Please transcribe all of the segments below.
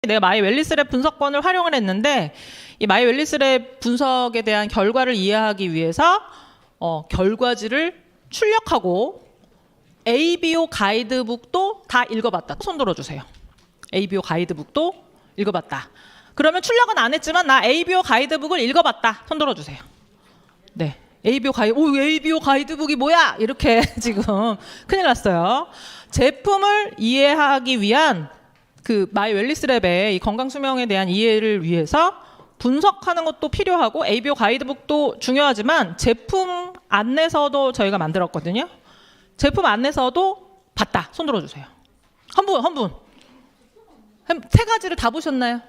내가 마이웰리스랩 분석권을 활용을 했는데 이 마이웰리스랩 분석에 대한 결과를 이해하기 위해서 결과지를 출력하고 ABO 가이드북도 다 읽어봤다. 손 들어주세요. ABO 가이드북도 읽어봤다. 그러면 출력은 안 했지만 나 ABO 가이드북을 읽어봤다. 손 들어주세요. 네. ABO 가이드북이 뭐야? 이렇게 지금 큰일 났어요. 제품을 이해하기 위한 그 마이웰리스랩의 이 건강 수명에 대한 이해를 위해서 분석하는 것도 필요하고 ABO 가이드북도 중요하지만 제품 안내서도 저희가 만들었거든요. 제품 안내서도 봤다. 손 들어주세요. 한 분. 세 가지를 다 보셨나요?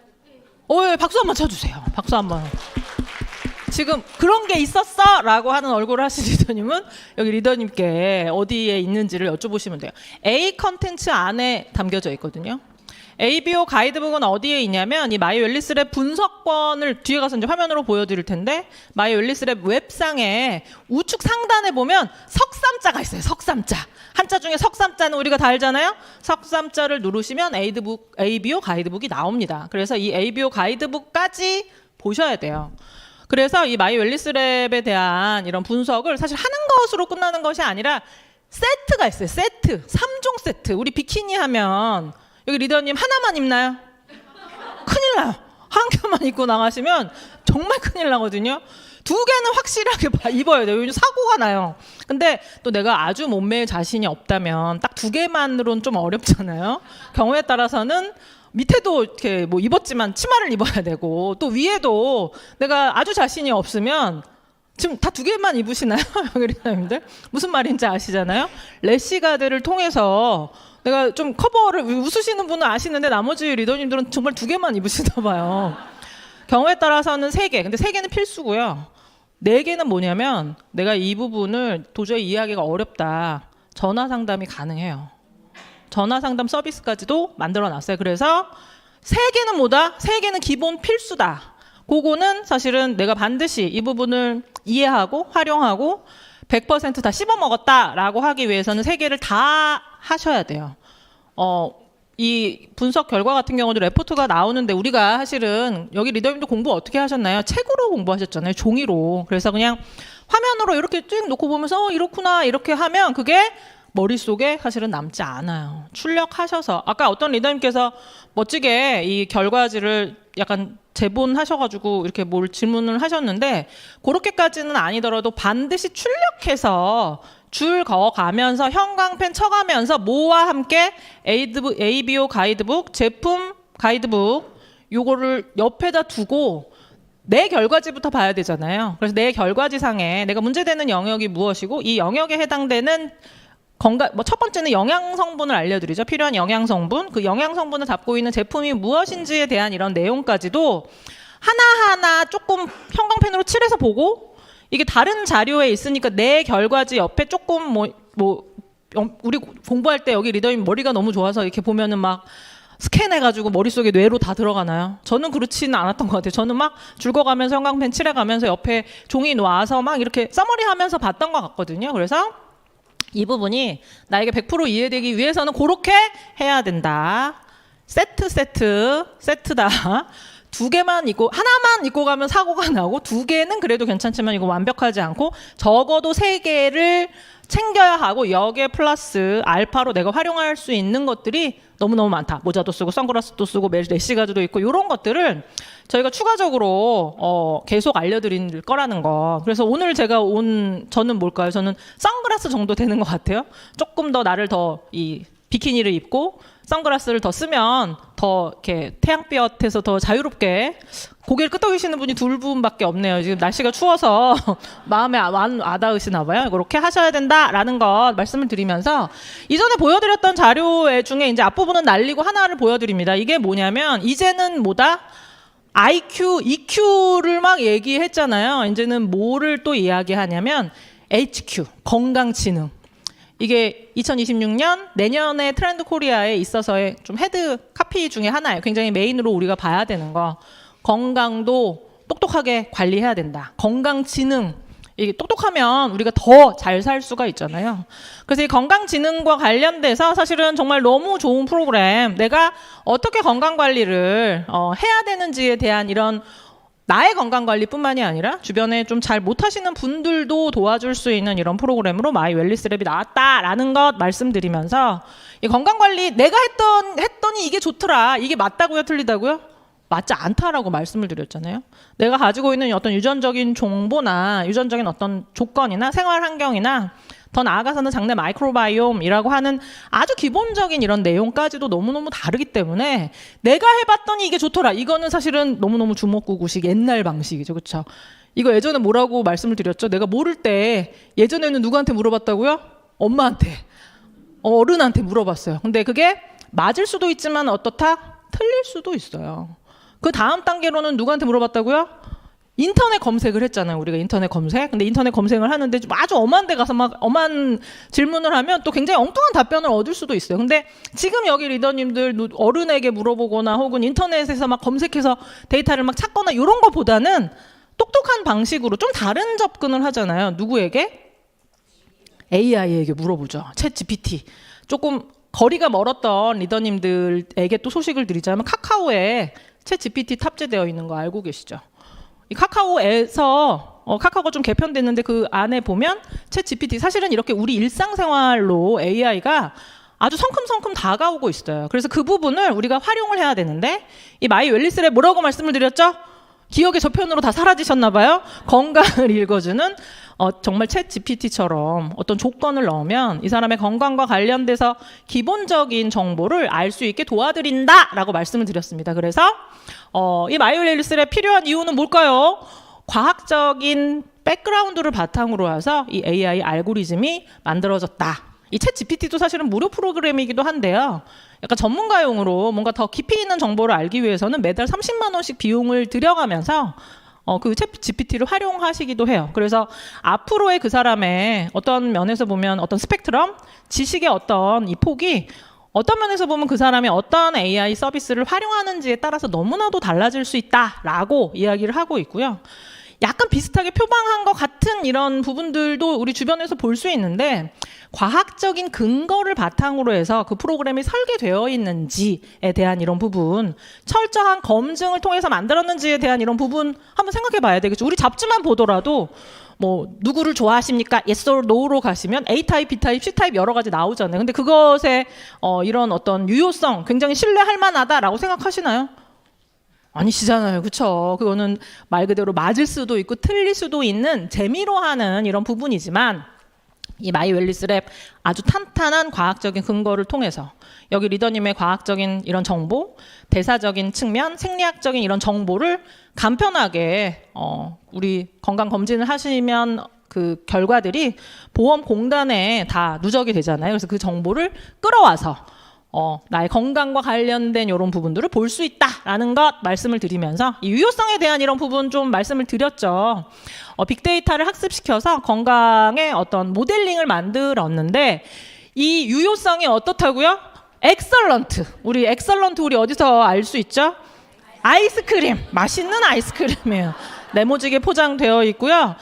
예, 박수 한번 쳐주세요. 박수 한번. 지금 그런 게 있었어? 라고 하는 얼굴을 하신 리더님은 여기 리더님께 어디에 있는지를 여쭤보시면 돼요. A 컨텐츠 안에 담겨져 있거든요. ABO 가이드북은 어디에 있냐면 이 마이웰리스랩 분석권을 뒤에 가서 이제 화면으로 보여드릴 텐데 마이웰리스랩 웹상에 우측 상단에 보면 석삼자가 있어요. 석삼자. 한자 중에 석삼자는 우리가 다 알잖아요. 석삼자를 누르시면 ABO 가이드북이 나옵니다. 그래서 이 ABO 가이드북까지 보셔야 돼요. 그래서 이 마이웰리스랩에 대한 이런 분석을 사실 하는 것으로 끝나는 것이 아니라 세트가 있어요. 세트. 3종 세트. 우리 비키니 하면 여기 리더님 하나만 입나요? 큰일 나요. 한 겹만 입고 나가시면 정말 큰일 나거든요. 두 개는 확실하게 입어야 돼요. 요즘 사고가 나요. 근데 또 내가 아주 몸매에 자신이 없다면 딱 두 개만으로는 좀 어렵잖아요. 경우에 따라서는 밑에도 이렇게 뭐 입었지만 치마를 입어야 되고 또 위에도 내가 아주 자신이 없으면 지금 다 두 개만 입으시나요? 여기 리더님들? 무슨 말인지 아시잖아요? 래시가드를 통해서 내가 좀 커버를 웃으시는 분은 아시는데 나머지 리더님들은 정말 두 개만 입으시나 봐요. 경우에 따라서는 세 개. 근데 세 개는 필수고요. 네 개는 뭐냐면 내가 이 부분을 도저히 이해하기가 어렵다. 전화 상담이 가능해요. 전화 상담 서비스까지도 만들어 놨어요. 그래서 세 개는 뭐다? 세 개는 기본 필수다. 그거는 사실은 내가 반드시 이 부분을 이해하고 활용하고 100% 다 씹어 먹었다라고 하기 위해서는 세 개를 다 하셔야 돼요. 이 분석 결과 같은 경우도 레포트가 나오는데 우리가 사실은 여기 리더님도 공부 어떻게 하셨나요? 책으로 공부하셨잖아요. 종이로. 그래서 그냥 화면으로 이렇게 쭉 놓고 보면서 이렇구나 이렇게 하면 그게 머릿속에 사실은 남지 않아요. 출력하셔서 아까 어떤 리더님께서 멋지게 이 결과지를 약간 제본하셔가지고 이렇게 뭘 질문을 하셨는데 그렇게까지는 아니더라도 반드시 출력해서 줄 그어가면서 형광펜 쳐가면서 뭐와 함께 ABO 가이드북, 제품 가이드북 요거를 옆에다 두고 내 결과지부터 봐야 되잖아요. 그래서 내 결과지상에 내가 문제되는 영역이 무엇이고 이 영역에 해당되는 첫 번째는 영양 성분을 알려드리죠. 필요한 영양 성분, 그 영양 성분을 담고 있는 제품이 무엇인지에 대한 이런 내용까지도 하나하나 조금 형광펜으로 칠해서 보고 이게 다른 자료에 있으니까 내 결과지 옆에 조금 우리 공부할 때 여기 리더님 머리가 너무 좋아서 이렇게 보면은 막 스캔해가지고 머릿속에 뇌로 다 들어가나요? 저는 그렇지는 않았던 것 같아요. 저는 막 줄거가면서 형광펜 칠해가면서 옆에 종이 놔서 막 이렇게 서머리하면서 봤던 것 같거든요. 그래서 이 부분이 나에게 100% 이해되기 위해서는 그렇게 해야 된다. 세트다. 두 개만 입고 하나만 입고 가면 사고가 나고 두 개는 그래도 괜찮지만 이거 완벽하지 않고 적어도 세 개를 챙겨야 하고 여기에 플러스 알파로 내가 활용할 수 있는 것들이 너무너무 많다. 모자도 쓰고 선글라스도 쓰고 래시가드도 있고 이런 것들을 저희가 추가적으로 계속 알려드릴 거라는 거. 그래서 오늘 제가 저는 뭘까요? 저는 선글라스 정도 되는 것 같아요. 조금 더 나를 더 이 비키니를 입고 선글라스를 더 쓰면 더 이렇게 태양빛에서 더 자유롭게 고개를 끄덕이시는 분이 두 분밖에 없네요. 지금 날씨가 추워서 마음에 와닿으시나 봐요. 이렇게 하셔야 된다라는 것 말씀을 드리면서 이전에 보여드렸던 자료 중에 이제 앞부분은 날리고 하나를 보여드립니다. 이게 뭐냐면 이제는 뭐다? IQ, EQ를 막 얘기했잖아요. 이제는 뭐를 또 이야기하냐면 HQ, 건강지능. 이게 2026년 내년에 트렌드 코리아에 있어서의 좀 헤드 카피 중에 하나예요. 굉장히 메인으로 우리가 봐야 되는 거. 건강도 똑똑하게 관리해야 된다. 건강지능. 이게 똑똑하면 우리가 더 잘 살 수가 있잖아요. 그래서 이 건강지능과 관련돼서 사실은 정말 너무 좋은 프로그램, 내가 어떻게 건강관리를 해야 되는지에 대한 이런 나의 건강관리뿐만이 아니라 주변에 좀 잘 못하시는 분들도 도와줄 수 있는 이런 프로그램으로 마이 웰리스랩이 나왔다라는 것 말씀드리면서, 이 건강관리 내가 했더니 이게 좋더라, 이게 맞다고요, 틀리다고요? 맞지 않다라고 말씀을 드렸잖아요. 내가 가지고 있는 어떤 유전적인 정보나 유전적인 어떤 조건이나 생활 환경이나 더 나아가서는 장내 마이크로바이옴이라고 하는 아주 기본적인 이런 내용까지도 너무너무 다르기 때문에 내가 해봤더니 이게 좋더라, 이거는 사실은 너무너무 주먹구구식 옛날 방식이죠. 그렇죠? 이거 예전에 뭐라고 말씀을 드렸죠? 내가 모를 때 예전에는 누구한테 물어봤다고요? 엄마한테, 어른한테 물어봤어요. 근데 그게 맞을 수도 있지만 어떻다? 틀릴 수도 있어요. 그 다음 단계로는 누구한테 물어봤다고요? 인터넷 검색을 했잖아요. 우리가 인터넷 검색. 근데 인터넷 검색을 하는데 좀 아주 엄한 데 가서 막 엄한 질문을 하면 또 굉장히 엉뚱한 답변을 얻을 수도 있어요. 근데 지금 여기 리더님들 어른에게 물어보거나 혹은 인터넷에서 막 검색해서 데이터를 막 찾거나 이런 거보다는 똑똑한 방식으로 좀 다른 접근을 하잖아요. 누구에게? AI에게 물어보죠. 챗 GPT. 조금 거리가 멀었던 리더님들에게 또 소식을 드리자면 카카오에 챗 GPT 탑재되어 있는 거 알고 계시죠? 이 카카오에서 카카오가 좀 개편됐는데 그 안에 보면 챗 GPT, 사실은 이렇게 우리 일상생활로 AI가 아주 성큼성큼 다가오고 있어요. 그래서 그 부분을 우리가 활용을 해야 되는데, 이 마이 웰리스랩 뭐라고 말씀을 드렸죠? 기억의 저편으로 다 사라지셨나 봐요. 건강을 읽어주는 정말 챗 GPT처럼 어떤 조건을 넣으면 이 사람의 건강과 관련돼서 기본적인 정보를 알 수 있게 도와드린다라고 말씀을 드렸습니다. 그래서 이 마이 웰리스랩 필요한 이유는 뭘까요? 과학적인 백그라운드를 바탕으로 해서 이 AI 알고리즘이 만들어졌다. 이 챗 GPT도 사실은 무료 프로그램이기도 한데요. 약간 전문가용으로 뭔가 더 깊이 있는 정보를 알기 위해서는 매달 30만 원씩 비용을 들여가면서 그 챗 GPT를 활용하시기도 해요. 그래서 앞으로의 그 사람의 어떤 면에서 보면 어떤 스펙트럼, 지식의 어떤 이 폭이 어떤 면에서 보면 그 사람이 어떤 AI 서비스를 활용하는지에 따라서 너무나도 달라질 수 있다라고 이야기를 하고 있고요. 약간 비슷하게 표방한 것 같은 이런 부분들도 우리 주변에서 볼 수 있는데, 과학적인 근거를 바탕으로 해서 그 프로그램이 설계되어 있는지에 대한 이런 부분, 철저한 검증을 통해서 만들었는지에 대한 이런 부분 한번 생각해 봐야 되겠죠. 우리 잡지만 보더라도 뭐 누구를 좋아하십니까? Yes or No로 가시면 A타입, B타입, C타입 여러 가지 나오잖아요. 근데 그것의 이런 어떤 유효성, 굉장히 신뢰할 만하다라고 생각하시나요? 아니시잖아요. 그렇죠? 그거는 말 그대로 맞을 수도 있고 틀릴 수도 있는 재미로 하는 이런 부분이지만, 이 마이 웰리스랩 아주 탄탄한 과학적인 근거를 통해서 여기 리더님의 과학적인 이런 정보, 대사적인 측면, 생리학적인 이런 정보를 간편하게 우리 건강 검진을 하시면 그 결과들이 보험공단에 다 누적이 되잖아요. 그래서 그 정보를 끌어와서 나의 건강과 관련된 이런 부분들을 볼 수 있다라는 것 말씀을 드리면서, 이 유효성에 대한 이런 부분 좀 말씀을 드렸죠. 빅데이터를 학습시켜서 건강의 어떤 모델링을 만들었는데, 이 유효성이 어떻다고요? 엑설런트. 우리 엑설런트 우리 어디서 알 수 있죠? 아이스크림. 맛있는 아이스크림이에요. 네모지게 포장되어 있고요.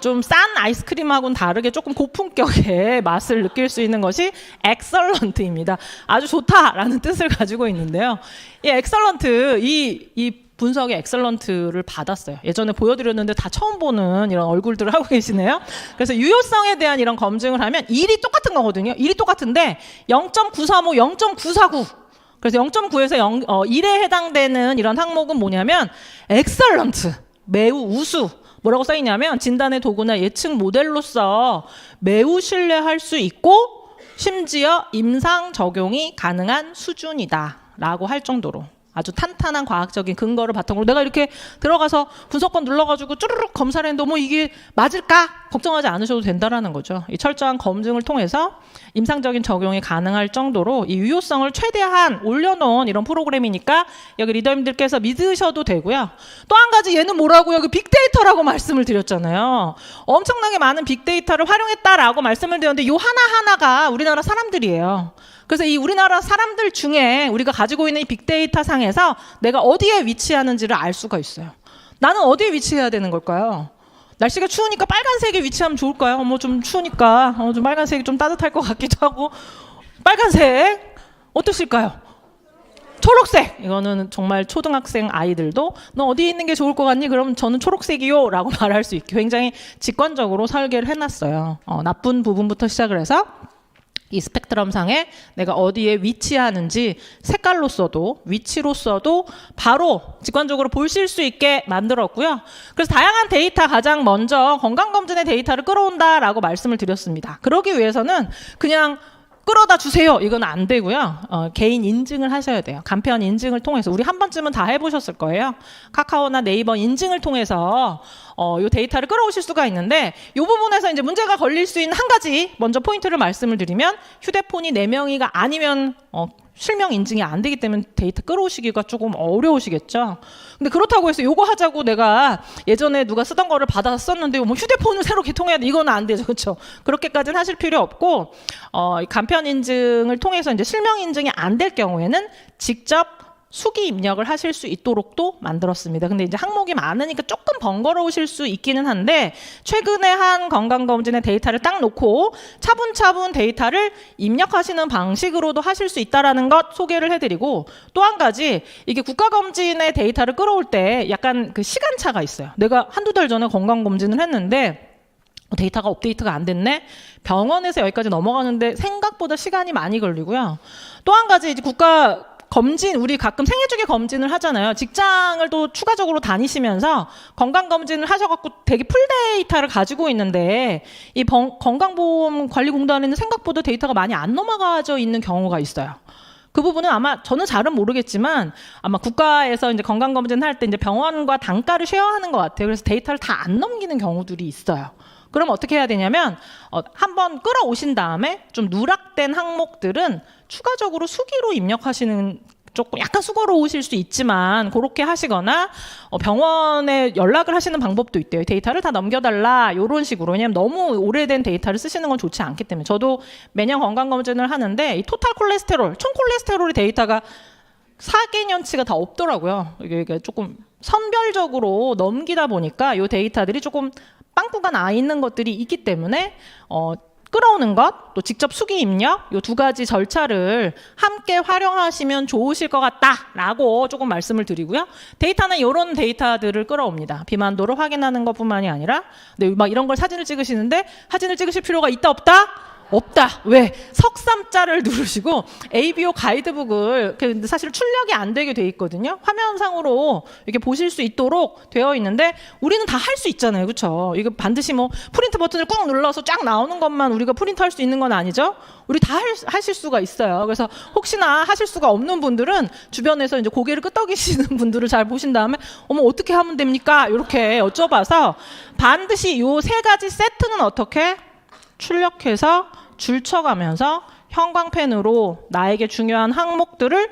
좀 싼 아이스크림하고는 다르게 조금 고품격의 맛을 느낄 수 있는 것이 엑설런트입니다. 아주 좋다라는 뜻을 가지고 있는데요. 이 엑설런트, 이 분석의 엑설런트를 받았어요. 예전에 보여드렸는데 다 처음 보는 이런 얼굴들을 하고 계시네요. 그래서 유효성에 대한 이런 검증을 하면 일이 똑같은 거거든요. 일이 똑같은데 0.935, 0.949. 그래서 0.9에서 1에 해당되는 이런 항목은 뭐냐면 엑설런트. 매우 우수. 뭐라고 써있냐면 진단의 도구나 예측 모델로서 매우 신뢰할 수 있고 심지어 임상 적용이 가능한 수준이다 라고 할 정도로 아주 탄탄한 과학적인 근거를 바탕으로, 내가 이렇게 들어가서 분석권 눌러가지고 쭈르륵 검사를 했는데 뭐 이게 맞을까? 걱정하지 않으셔도 된다라는 거죠. 이 철저한 검증을 통해서 임상적인 적용이 가능할 정도로 이 유효성을 최대한 올려놓은 이런 프로그램이니까 여기 리더님들께서 믿으셔도 되고요. 또 한 가지, 얘는 뭐라고요? 그 빅데이터라고 말씀을 드렸잖아요. 엄청나게 많은 빅데이터를 활용했다라고 말씀을 드렸는데 요 하나하나가 우리나라 사람들이에요. 그래서 이 우리나라 사람들 중에 우리가 가지고 있는 이 빅데이터 상에서 내가 어디에 위치하는지를 알 수가 있어요. 나는 어디에 위치해야 되는 걸까요? 날씨가 추우니까 빨간색에 위치하면 좋을까요? 좀 추우니까 좀 빨간색이 좀 따뜻할 것 같기도 하고. 빨간색 어떠실까요? 초록색. 이거는 정말 초등학생 아이들도 너 어디에 있는 게 좋을 것 같니? 그러면 저는 초록색이요 라고 말할 수 있게 굉장히 직관적으로 설계를 해놨어요. 나쁜 부분부터 시작을 해서 이 스펙트럼 상에 내가 어디에 위치하는지 색깔로써도 위치로써도 바로 직관적으로 보실 수 있게 만들었고요. 그래서 다양한 데이터, 가장 먼저 건강검진의 데이터를 끌어온다라고 말씀을 드렸습니다. 그러기 위해서는 그냥 끌어다 주세요. 이건 안 되고요. 개인 인증을 하셔야 돼요. 간편 인증을 통해서. 우리 한 번쯤은 다 해보셨을 거예요. 카카오나 네이버 인증을 통해서 이 데이터를 끌어오실 수가 있는데 이 부분에서 이제 문제가 걸릴 수 있는 한 가지 먼저 포인트를 말씀을 드리면 휴대폰이 4명이가 아니면 실명 인증이 안 되기 때문에 데이터 끌어오시기가 조금 어려우시겠죠. 근데 그렇다고 해서 요거 하자고 내가 예전에 누가 쓰던 거를 받아서 썼는데 뭐 휴대폰을 새로 개통해야 돼. 이건 안 되죠. 그렇죠? 그렇게까지는 하실 필요 없고 간편 인증을 통해서 이제 실명 인증이 안 될 경우에는 직접 수기 입력을 하실 수 있도록도 만들었습니다. 근데 이제 항목이 많으니까 조금 번거로우실 수 있기는 한데 최근에 한 건강검진의 데이터를 딱 놓고 차분차분 데이터를 입력하시는 방식으로도 하실 수 있다는 것 소개를 해드리고 또 한 가지 이게 국가검진의 데이터를 끌어올 때 약간 그 시간차가 있어요. 내가 한두 달 전에 건강검진을 했는데 데이터가 업데이트가 안 됐네? 병원에서 여기까지 넘어가는데 생각보다 시간이 많이 걸리고요. 또 한 가지 이제 검진, 우리 가끔 생애주기 검진을 하잖아요. 직장을 또 추가적으로 다니시면서 건강검진을 하셔갖고 되게 풀데이터를 가지고 있는데 이 건강보험관리공단에는 생각보다 데이터가 많이 안 넘어가져 있는 경우가 있어요. 그 부분은 아마 저는 잘은 모르겠지만 아마 국가에서 이제 건강검진 할 때 이제 병원과 단가를 쉐어하는 것 같아요. 그래서 데이터를 다 안 넘기는 경우들이 있어요. 그럼 어떻게 해야 되냐면 한번 끌어오신 다음에 좀 누락된 항목들은 추가적으로 수기로 입력하시는 조금 약간 수고로우실 수 있지만 그렇게 하시거나 병원에 연락을 하시는 방법도 있대요. 데이터를 다 넘겨달라 이런 식으로. 왜냐하면 너무 오래된 데이터를 쓰시는 건 좋지 않기 때문에. 저도 매년 건강검진을 하는데 이 토탈 콜레스테롤, 총 콜레스테롤의 데이터가 4개년치가 다 없더라고요. 이게 조금 선별적으로 넘기다 보니까 이 데이터들이 조금 빵꾸가 나 있는 것들이 있기 때문에 끌어오는 것, 또 직접 수기 입력 이 두 가지 절차를 함께 활용하시면 좋으실 것 같다라고 조금 말씀을 드리고요. 데이터는 이런 데이터들을 끌어옵니다. 비만도를 확인하는 것뿐만이 아니라 막 이런 걸 사진을 찍으시는데 사진을 찍으실 필요가 있다 없다? 없다. 왜? 석삼자를 누르시고 ABO 가이드북을 근데 사실 출력이 안 되게 돼 있거든요. 화면상으로 이렇게 보실 수 있도록 되어 있는데 우리는 다 할 수 있잖아요. 그렇죠? 이거 반드시 뭐 프린트 버튼을 꾹 눌러서 쫙 나오는 것만 우리가 프린트할 수 있는 건 아니죠. 우리 다 하실 수가 있어요. 그래서 혹시나 하실 수가 없는 분들은 주변에서 이제 고개를 끄덕이시는 분들을 잘 보신 다음에 어머 어떻게 하면 됩니까? 이렇게 여쭤봐서 반드시 요 세 가지 세트는 어떻게 출력해서 줄쳐가면서 형광펜으로 나에게 중요한 항목들을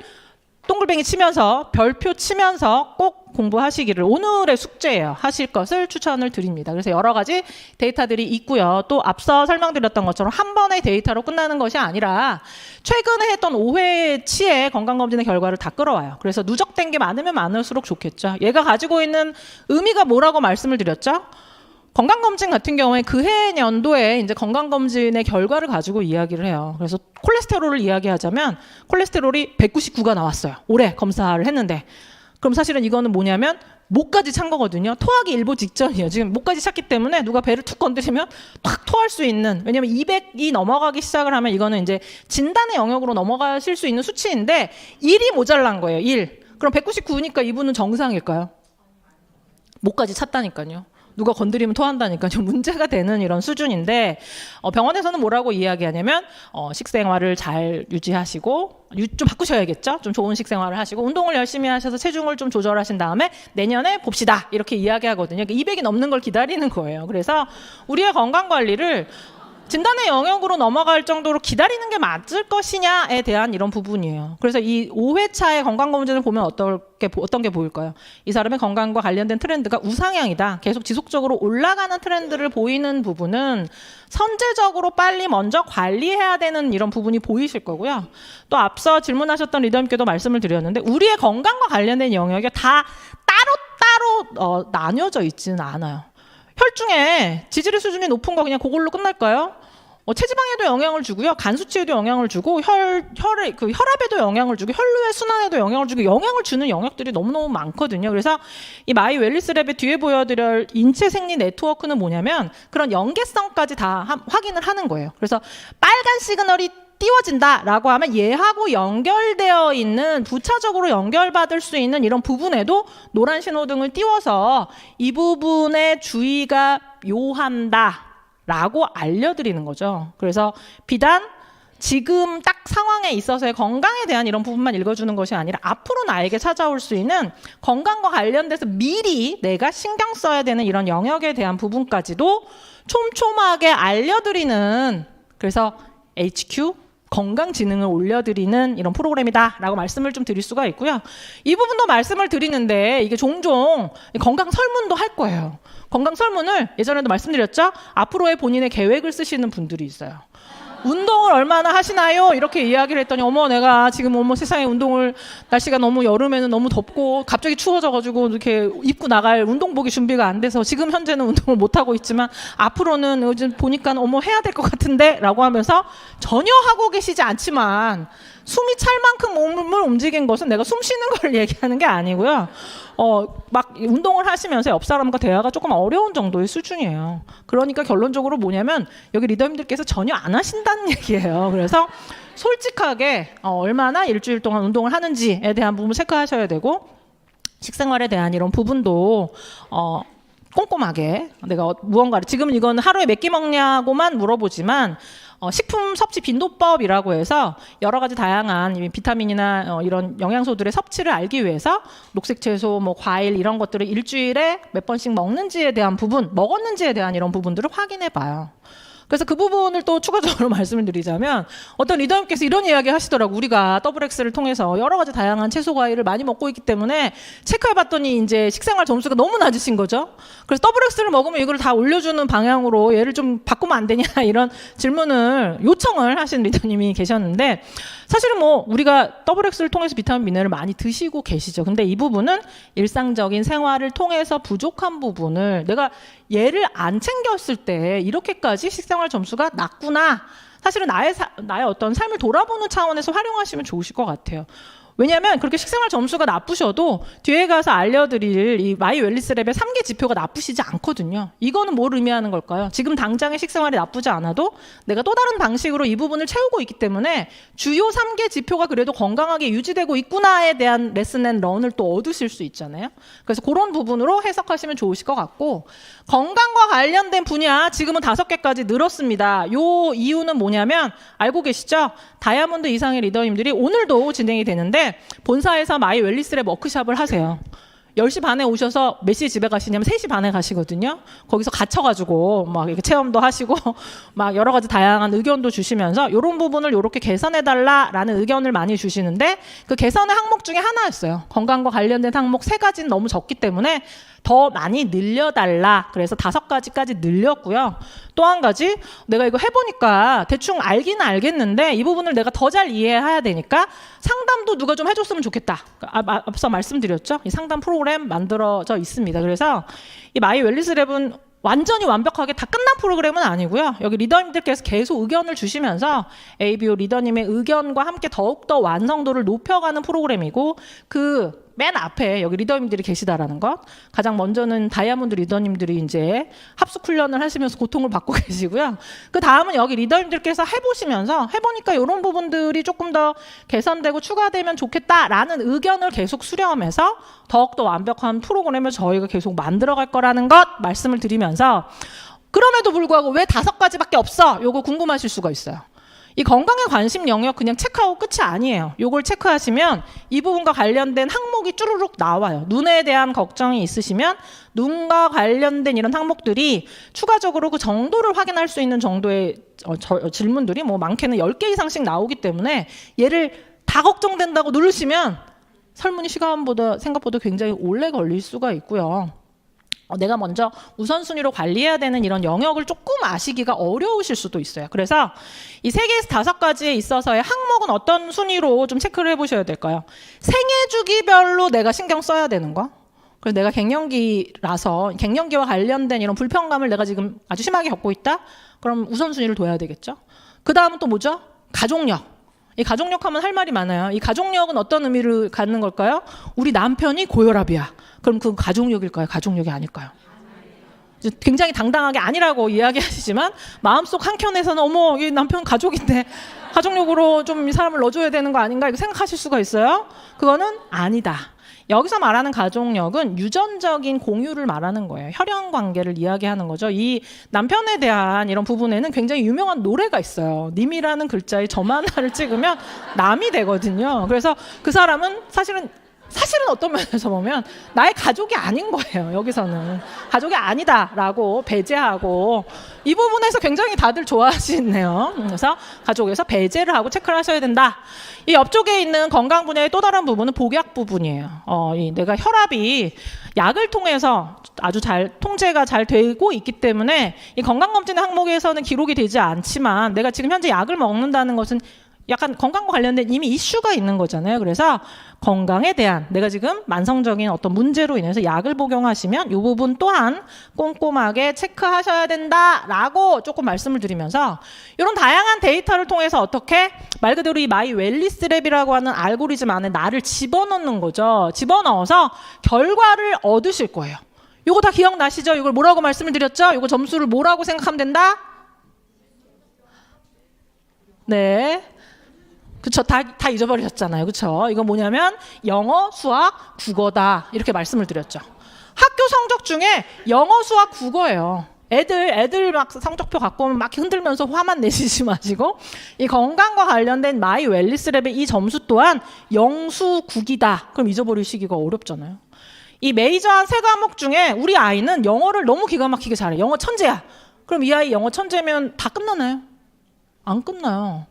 동글뱅이 치면서 별표 치면서 꼭 공부하시기를 오늘의 숙제예요. 하실 것을 추천을 드립니다. 그래서 여러 가지 데이터들이 있고요. 또 앞서 설명드렸던 것처럼 한 번의 데이터로 끝나는 것이 아니라 최근에 했던 5회치의 건강검진의 결과를 다 끌어와요. 그래서 누적된 게 많으면 많을수록 좋겠죠. 얘가 가지고 있는 의미가 뭐라고 말씀을 드렸죠? 건강검진 같은 경우에 그해 년도에 이제 건강검진의 결과를 가지고 이야기를 해요. 그래서 콜레스테롤을 이야기하자면 콜레스테롤이 199가 나왔어요. 올해 검사를 했는데. 그럼 사실은 이거는 뭐냐면 목까지 찬 거거든요. 토하기 일보 직전이에요. 지금 목까지 찼기 때문에 누가 배를 툭 건드리면 탁 토할 수 있는. 왜냐면 200이 넘어가기 시작을 하면 이거는 이제 진단의 영역으로 넘어가실 수 있는 수치인데 1이 모자란 거예요. 1. 그럼 199니까 이분은 정상일까요? 목까지 찼다니까요. 누가 건드리면 토한다니까요. 문제가 되는 이런 수준인데 병원에서는 뭐라고 이야기하냐면 식생활을 잘 유지하시고 좀 바꾸셔야겠죠. 좀 좋은 식생활을 하시고 운동을 열심히 하셔서 체중을 좀 조절하신 다음에 내년에 봅시다. 이렇게 이야기하거든요. 200이 넘는 걸 기다리는 거예요. 그래서 우리의 건강관리를 진단의 영역으로 넘어갈 정도로 기다리는 게 맞을 것이냐에 대한 이런 부분이에요. 그래서 이 5회차의 건강검진을 보면 어떤 게 보일까요? 이 사람의 건강과 관련된 트렌드가 우상향이다. 계속 지속적으로 올라가는 트렌드를 보이는 부분은 선제적으로 빨리 먼저 관리해야 되는 이런 부분이 보이실 거고요. 또 앞서 질문하셨던 리더님께도 말씀을 드렸는데 우리의 건강과 관련된 영역이 다 따로따로 나뉘어져 있지는 않아요. 혈중에 지질의 수준이 높은 거 그냥 그걸로 끝날까요? 체지방에도 영향을 주고요, 간 수치에도 영향을 주고, 혈압에도 영향을 주고, 혈류의 순환에도 영향을 주고, 영향을 주는 영역들이 너무너무 많거든요. 그래서 이 마이 웰리스랩의 뒤에 보여드릴 인체 생리 네트워크는 뭐냐면 그런 연계성까지 다 확인을 하는 거예요. 그래서 빨간 시그널이 띄워진다라고 하면 얘하고 연결되어 있는, 부차적으로 연결받을 수 있는 이런 부분에도 노란 신호등을 띄워서 이 부분에 주의가 요한다 라고 알려드리는 거죠. 그래서 비단 지금 딱 상황에 있어서의 건강에 대한 이런 부분만 읽어주는 것이 아니라 앞으로 나에게 찾아올 수 있는 건강과 관련돼서 미리 내가 신경 써야 되는 이런 영역에 대한 부분까지도 촘촘하게 알려드리는, 그래서 HQ 건강 지능을 올려드리는 이런 프로그램이다 라고 말씀을 좀 드릴 수가 있고요. 이 부분도 말씀을 드리는데 이게 종종 건강 설문도 할 거예요. 건강 설문을 예전에도 말씀드렸죠? 앞으로의 본인의 계획을 쓰시는 분들이 있어요. 운동을 얼마나 하시나요? 이렇게 이야기를 했더니 어머 내가 지금 어머 세상에 운동을, 날씨가 너무 여름에는 너무 덥고 갑자기 추워져가지고 이렇게 입고 나갈 운동복이 준비가 안 돼서 지금 현재는 운동을 못하고 있지만 앞으로는 요즘 보니까 어머 해야 될 것 같은데 라고 하면서 전혀 하고 계시지 않지만 숨이 찰 만큼 몸을 움직인 것은 내가 숨 쉬는 걸 얘기하는 게 아니고요. 막 운동을 하시면서 옆 사람과 대화가 조금 어려운 정도의 수준이에요. 그러니까 결론적으로 뭐냐면 여기 리더님들께서 전혀 안 하신다는 얘기예요. 그래서 솔직하게 얼마나 일주일 동안 운동을 하는지에 대한 부분을 체크하셔야 되고, 식생활에 대한 이런 부분도 꼼꼼하게 내가 무언가를, 지금 이건 하루에 몇 끼 먹냐고만 물어보지만 식품 섭취 빈도법이라고 해서 여러 가지 다양한 비타민이나 이런 영양소들의 섭취를 알기 위해서 녹색 채소, 뭐 과일 이런 것들을 일주일에 몇 번씩 먹는지에 대한 부분, 먹었는지에 대한 이런 부분들을 확인해 봐요. 그래서 그 부분을 또 추가적으로 말씀을 드리자면 어떤 리더님께서 이런 이야기 하시더라고. 우리가 더블엑스를 통해서 여러 가지 다양한 채소 과일을 많이 먹고 있기 때문에 체크해봤더니 이제 식생활 점수가 너무 낮으신 거죠. 그래서 더블엑스를 먹으면 이걸 다 올려주는 방향으로 얘를 좀 바꾸면 안 되냐 이런 질문을 요청을 하신 리더님이 계셨는데, 사실은 뭐 우리가 더블엑스를 통해서 비타민 미네랄을 많이 드시고 계시죠. 근데 이 부분은 일상적인 생활을 통해서 부족한 부분을 내가 얘를 안 챙겼을 때 이렇게까지 식생활 점수가 낮구나. 사실은 나의 어떤 삶을 돌아보는 차원에서 활용하시면 좋으실 것 같아요. 왜냐하면 그렇게 식생활 점수가 나쁘셔도 뒤에 가서 알려드릴 이 마이 웰리스랩의 3개 지표가 나쁘시지 않거든요. 이거는 뭘 의미하는 걸까요? 지금 당장의 식생활이 나쁘지 않아도 내가 또 다른 방식으로 이 부분을 채우고 있기 때문에 주요 3개 지표가 그래도 건강하게 유지되고 있구나에 대한 레슨 앤 런을 또 얻으실 수 있잖아요. 그래서 그런 부분으로 해석하시면 좋으실 것 같고, 건강과 관련된 분야 지금은 5개까지 늘었습니다. 요 이유는 뭐냐면 알고 계시죠? 다이아몬드 이상의 리더님들이 오늘도 진행이 되는데 본사에서 마이 웰리스랩 워크숍을 하세요. 10시 반에 오셔서 몇 시에 집에 가시냐면 3시 반에 가시거든요. 거기서 갇혀가지고 막 이렇게 체험도 하시고 막 여러 가지 다양한 의견도 주시면서 이런 부분을 이렇게 개선해달라라는 의견을 많이 주시는데, 그 개선의 항목 중에 하나였어요. 건강과 관련된 항목 3가지는 너무 적기 때문에 더 많이 늘려달라. 그래서 5가지까지 늘렸고요. 또 한 가지, 내가 이거 해보니까 대충 알기는 알겠는데 이 부분을 내가 더 잘 이해해야 되니까 상담도 누가 좀 해줬으면 좋겠다. 앞서 말씀드렸죠. 이 상담 프로그램 만들어져 있습니다. 그래서 이 마이 웰리스랩은 완전히 완벽하게 다 끝난 프로그램은 아니고요. 여기 리더님들께서 계속 의견을 주시면서 ABO 리더님의 의견과 함께 더욱더 완성도를 높여가는 프로그램이고, 그 맨 앞에 여기 리더님들이 계시다라는 것. 가장 먼저는 다이아몬드 리더님들이 이제 합숙 훈련을 하시면서 고통을 받고 계시고요. 그 다음은 여기 리더님들께서 해보시면서 해보니까 이런 부분들이 조금 더 개선되고 추가되면 좋겠다라는 의견을 계속 수렴해서 더욱더 완벽한 프로그램을 저희가 계속 만들어갈 거라는 것 말씀을 드리면서, 그럼에도 불구하고 왜 5가지밖에 없어? 요거 궁금하실 수가 있어요. 이 건강에 관심 영역 그냥 체크하고 끝이 아니에요. 요걸 체크하시면 이 부분과 관련된 항목이 쭈루룩 나와요. 눈에 대한 걱정이 있으시면 눈과 관련된 이런 항목들이 추가적으로 그 정도를 확인할 수 있는 정도의 질문들이 뭐 많게는 10개 이상씩 나오기 때문에 얘를 다 걱정된다고 누르시면 설문이 생각보다 굉장히 오래 걸릴 수가 있고요. 내가 먼저 우선순위로 관리해야 되는 이런 영역을 조금 아시기가 어려우실 수도 있어요. 그래서 이 3개에서 5가지에 있어서의 항목은 어떤 순위로 좀 체크를 해보셔야 될까요? 생애 주기별로 내가 신경 써야 되는 거. 그래서 내가 갱년기라서 갱년기와 관련된 이런 불편감을 내가 지금 아주 심하게 겪고 있다? 그럼 우선순위를 둬야 되겠죠. 그 다음은 또 뭐죠? 가족력. 이 가족력 하면 할 말이 많아요. 이 가족력은 어떤 의미를 갖는 걸까요? 우리 남편이 고혈압이야. 그럼 그 가족력일까요? 가족력이 아닐까요? 굉장히 당당하게 아니라고 이야기하시지만 마음속 한켠에서는 어머 이 남편 가족인데 가족력으로 좀 이 사람을 넣어줘야 되는 거 아닌가 이렇게 생각하실 수가 있어요. 그거는 아니다. 여기서 말하는 가족력은 유전적인 공유를 말하는 거예요. 혈연 관계를 이야기하는 거죠. 이 남편에 대한 이런 부분에는 굉장히 유명한 노래가 있어요. 님이라는 글자에 점 하나를 찍으면 남이 되거든요. 그래서 그 사람은 사실은 어떤 면에서 보면 나의 가족이 아닌 거예요. 여기서는 가족이 아니다라고 배제하고 이 부분에서 굉장히 다들 좋아하시네요. 그래서 가족에서 배제를 하고 체크를 하셔야 된다. 이 옆쪽에 있는 건강 분야의 또 다른 부분은 복약 부분이에요. 내가 혈압이 약을 통해서 아주 잘 통제가 잘 되고 있기 때문에 이 건강검진 항목에서는 기록이 되지 않지만 내가 지금 현재 약을 먹는다는 것은 약간 건강과 관련된 이미 이슈가 있는 거잖아요. 그래서 건강에 대한 내가 지금 만성적인 어떤 문제로 인해서 약을 복용하시면 이 부분 또한 꼼꼼하게 체크하셔야 된다라고 조금 말씀을 드리면서 이런 다양한 데이터를 통해서 어떻게 말 그대로 이 마이 웰리스 랩이라고 하는 알고리즘 안에 나를 집어넣는 거죠. 집어넣어서 결과를 얻으실 거예요. 이거 다 기억나시죠? 이걸 뭐라고 말씀을 드렸죠? 이거 점수를 뭐라고 생각하면 된다? 네. 그쵸. 다 잊어버리셨잖아요. 그쵸. 이거 뭐냐면 영어, 수학, 국어다. 이렇게 말씀을 드렸죠. 학교 성적 중에 영어, 수학, 국어예요. 애들 막 성적표 갖고 오면 막 흔들면서 화만 내시지 마시고 이 건강과 관련된 마이 웰리스 랩의 이 점수 또한 영수국이다. 그럼 잊어버리시기가 어렵잖아요. 이 메이저한 세 과목 중에 우리 아이는 영어를 너무 기가 막히게 잘해. 영어 천재야. 그럼 이 아이 영어 천재면 다 끝나나요? 안 끝나요.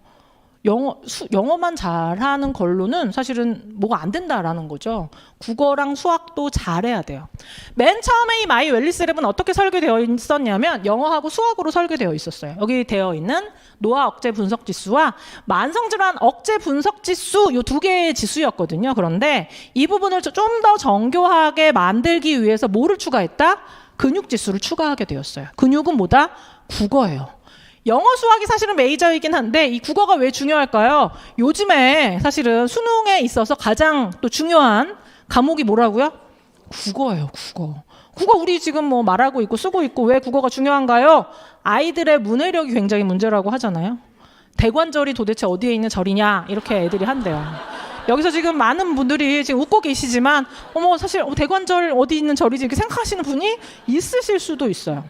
영어만 잘하는 걸로는 사실은 뭐가 안 된다라는 거죠. 국어랑 수학도 잘해야 돼요. 맨 처음에 이 마이 웰리스 랩은 어떻게 설계되어 있었냐면 영어하고 수학으로 설계되어 있었어요. 여기 되어 있는 노화 억제 분석 지수와 만성질환 억제 분석 지수 이 두 개의 지수였거든요. 그런데 이 부분을 좀 더 정교하게 만들기 위해서 뭐를 추가했다? 근육 지수를 추가하게 되었어요. 근육은 뭐다? 국어예요. 영어 수학이 사실은 메이저이긴 한데 이 국어가 왜 중요할까요? 요즘에 사실은 수능에 있어서 가장 또 중요한 과목이 뭐라고요? 국어예요. 국어 우리 지금 뭐 말하고 있고 쓰고 있고 왜 국어가 중요한가요? 아이들의 문해력이 굉장히 문제라고 하잖아요. 대관절이 도대체 어디에 있는 절이냐 이렇게 애들이 한대요. 여기서 지금 많은 분들이 지금 웃고 계시지만 어머 사실 대관절 어디 있는 절이지 이렇게 생각하시는 분이 있으실 수도 있어요.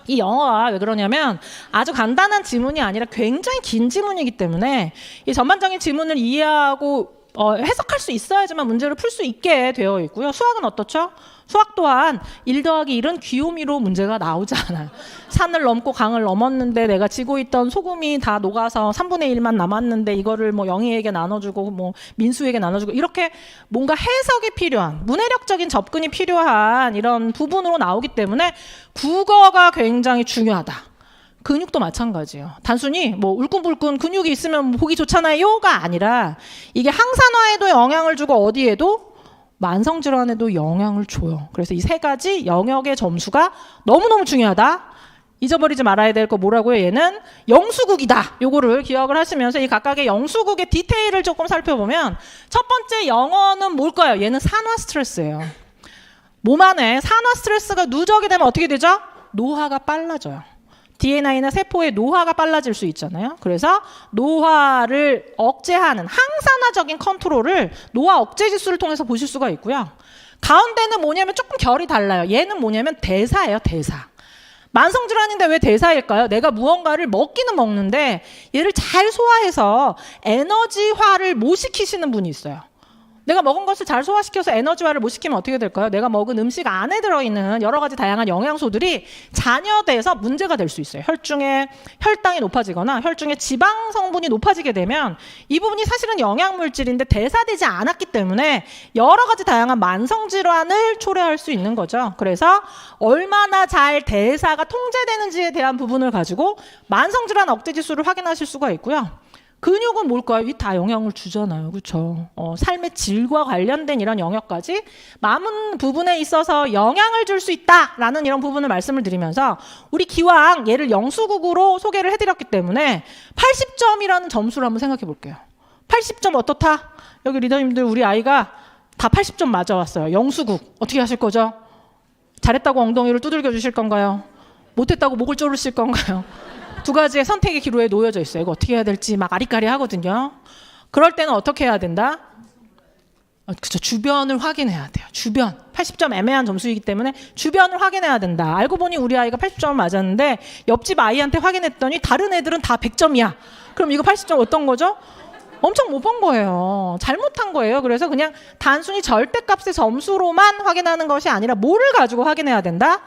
이 영어가 왜 그러냐면 아주 간단한 지문이 아니라 굉장히 긴 지문이기 때문에 이 전반적인 지문을 이해하고 해석할 수 있어야지만 문제를 풀 수 있게 되어 있고요. 수학은 어떻죠? 수학 또한 1 더하기 1은 귀요미로 문제가 나오지 않아요. 산을 넘고 강을 넘었는데 내가 지고 있던 소금이 다 녹아서 3분의 1만 남았는데 이거를 뭐 영희에게 나눠주고 뭐 민수에게 나눠주고 이렇게 뭔가 해석이 필요한 문해력적인 접근이 필요한 이런 부분으로 나오기 때문에 국어가 굉장히 중요하다. 근육도 마찬가지예요. 단순히 뭐 울끈불끈 근육이 있으면 보기 좋잖아요가 아니라 이게 항산화에도 영향을 주고 어디에도 만성질환에도 영향을 줘요. 그래서 이 세 가지 영역의 점수가 너무너무 중요하다. 잊어버리지 말아야 될 거 뭐라고요? 얘는 영수국이다. 요거를 기억을 하시면서 이 각각의 영수국의 디테일을 조금 살펴보면 첫 번째 영어는 뭘까요? 얘는 산화 스트레스예요. 몸 안에 산화 스트레스가 누적이 되면 어떻게 되죠? 노화가 빨라져요. DNA나 세포의 노화가 빨라질 수 있잖아요. 그래서 노화를 억제하는 항산화적인 컨트롤을 노화 억제 지수를 통해서 보실 수가 있고요. 가운데는 뭐냐면 조금 결이 달라요. 얘는 뭐냐면 대사예요. 대사. 만성질환인데 왜 대사일까요? 내가 무언가를 먹기는 먹는데 얘를 잘 소화해서 에너지화를 못 시키시는 분이 있어요. 내가 먹은 것을 잘 소화시켜서 에너지화를 못 시키면 어떻게 될까요? 내가 먹은 음식 안에 들어있는 여러 가지 다양한 영양소들이 잔여돼서 문제가 될 수 있어요. 혈중에 혈당이 높아지거나 혈중에 지방 성분이 높아지게 되면 이 부분이 사실은 영양물질인데 대사되지 않았기 때문에 여러 가지 다양한 만성질환을 초래할 수 있는 거죠. 그래서 얼마나 잘 대사가 통제되는지에 대한 부분을 가지고 만성질환 억제 지수를 확인하실 수가 있고요. 근육은 뭘까요? 이 다 영향을 주잖아요. 그렇죠? 삶의 질과 관련된 이런 영역까지 많은 부분에 있어서 영향을 줄 수 있다라는 이런 부분을 말씀을 드리면서 우리 기왕 얘를 영수국으로 소개를 해드렸기 때문에 80점이라는 점수를 한번 생각해 볼게요. 80점 어떻다? 여기 리더님들 우리 아이가 다 80점 맞아왔어요. 영수국 어떻게 하실 거죠? 잘했다고 엉덩이를 두들겨 주실 건가요? 못했다고 목을 조르실 건가요? 두 가지의 선택의 기로에 놓여져 있어요. 이거 어떻게 해야 될지 막 아리까리 하거든요. 그럴 때는 어떻게 해야 된다? 그쵸, 주변을 확인해야 돼요. 주변. 80점 애매한 점수이기 때문에 주변을 확인해야 된다. 알고 보니 우리 아이가 80점을 맞았는데 옆집 아이한테 확인했더니 다른 애들은 다 100점이야. 그럼 이거 80점 어떤 거죠? 엄청 못 본 거예요. 잘못한 거예요. 그래서 그냥 단순히 절대값의 점수로만 확인하는 것이 아니라 뭐를 가지고 확인해야 된다?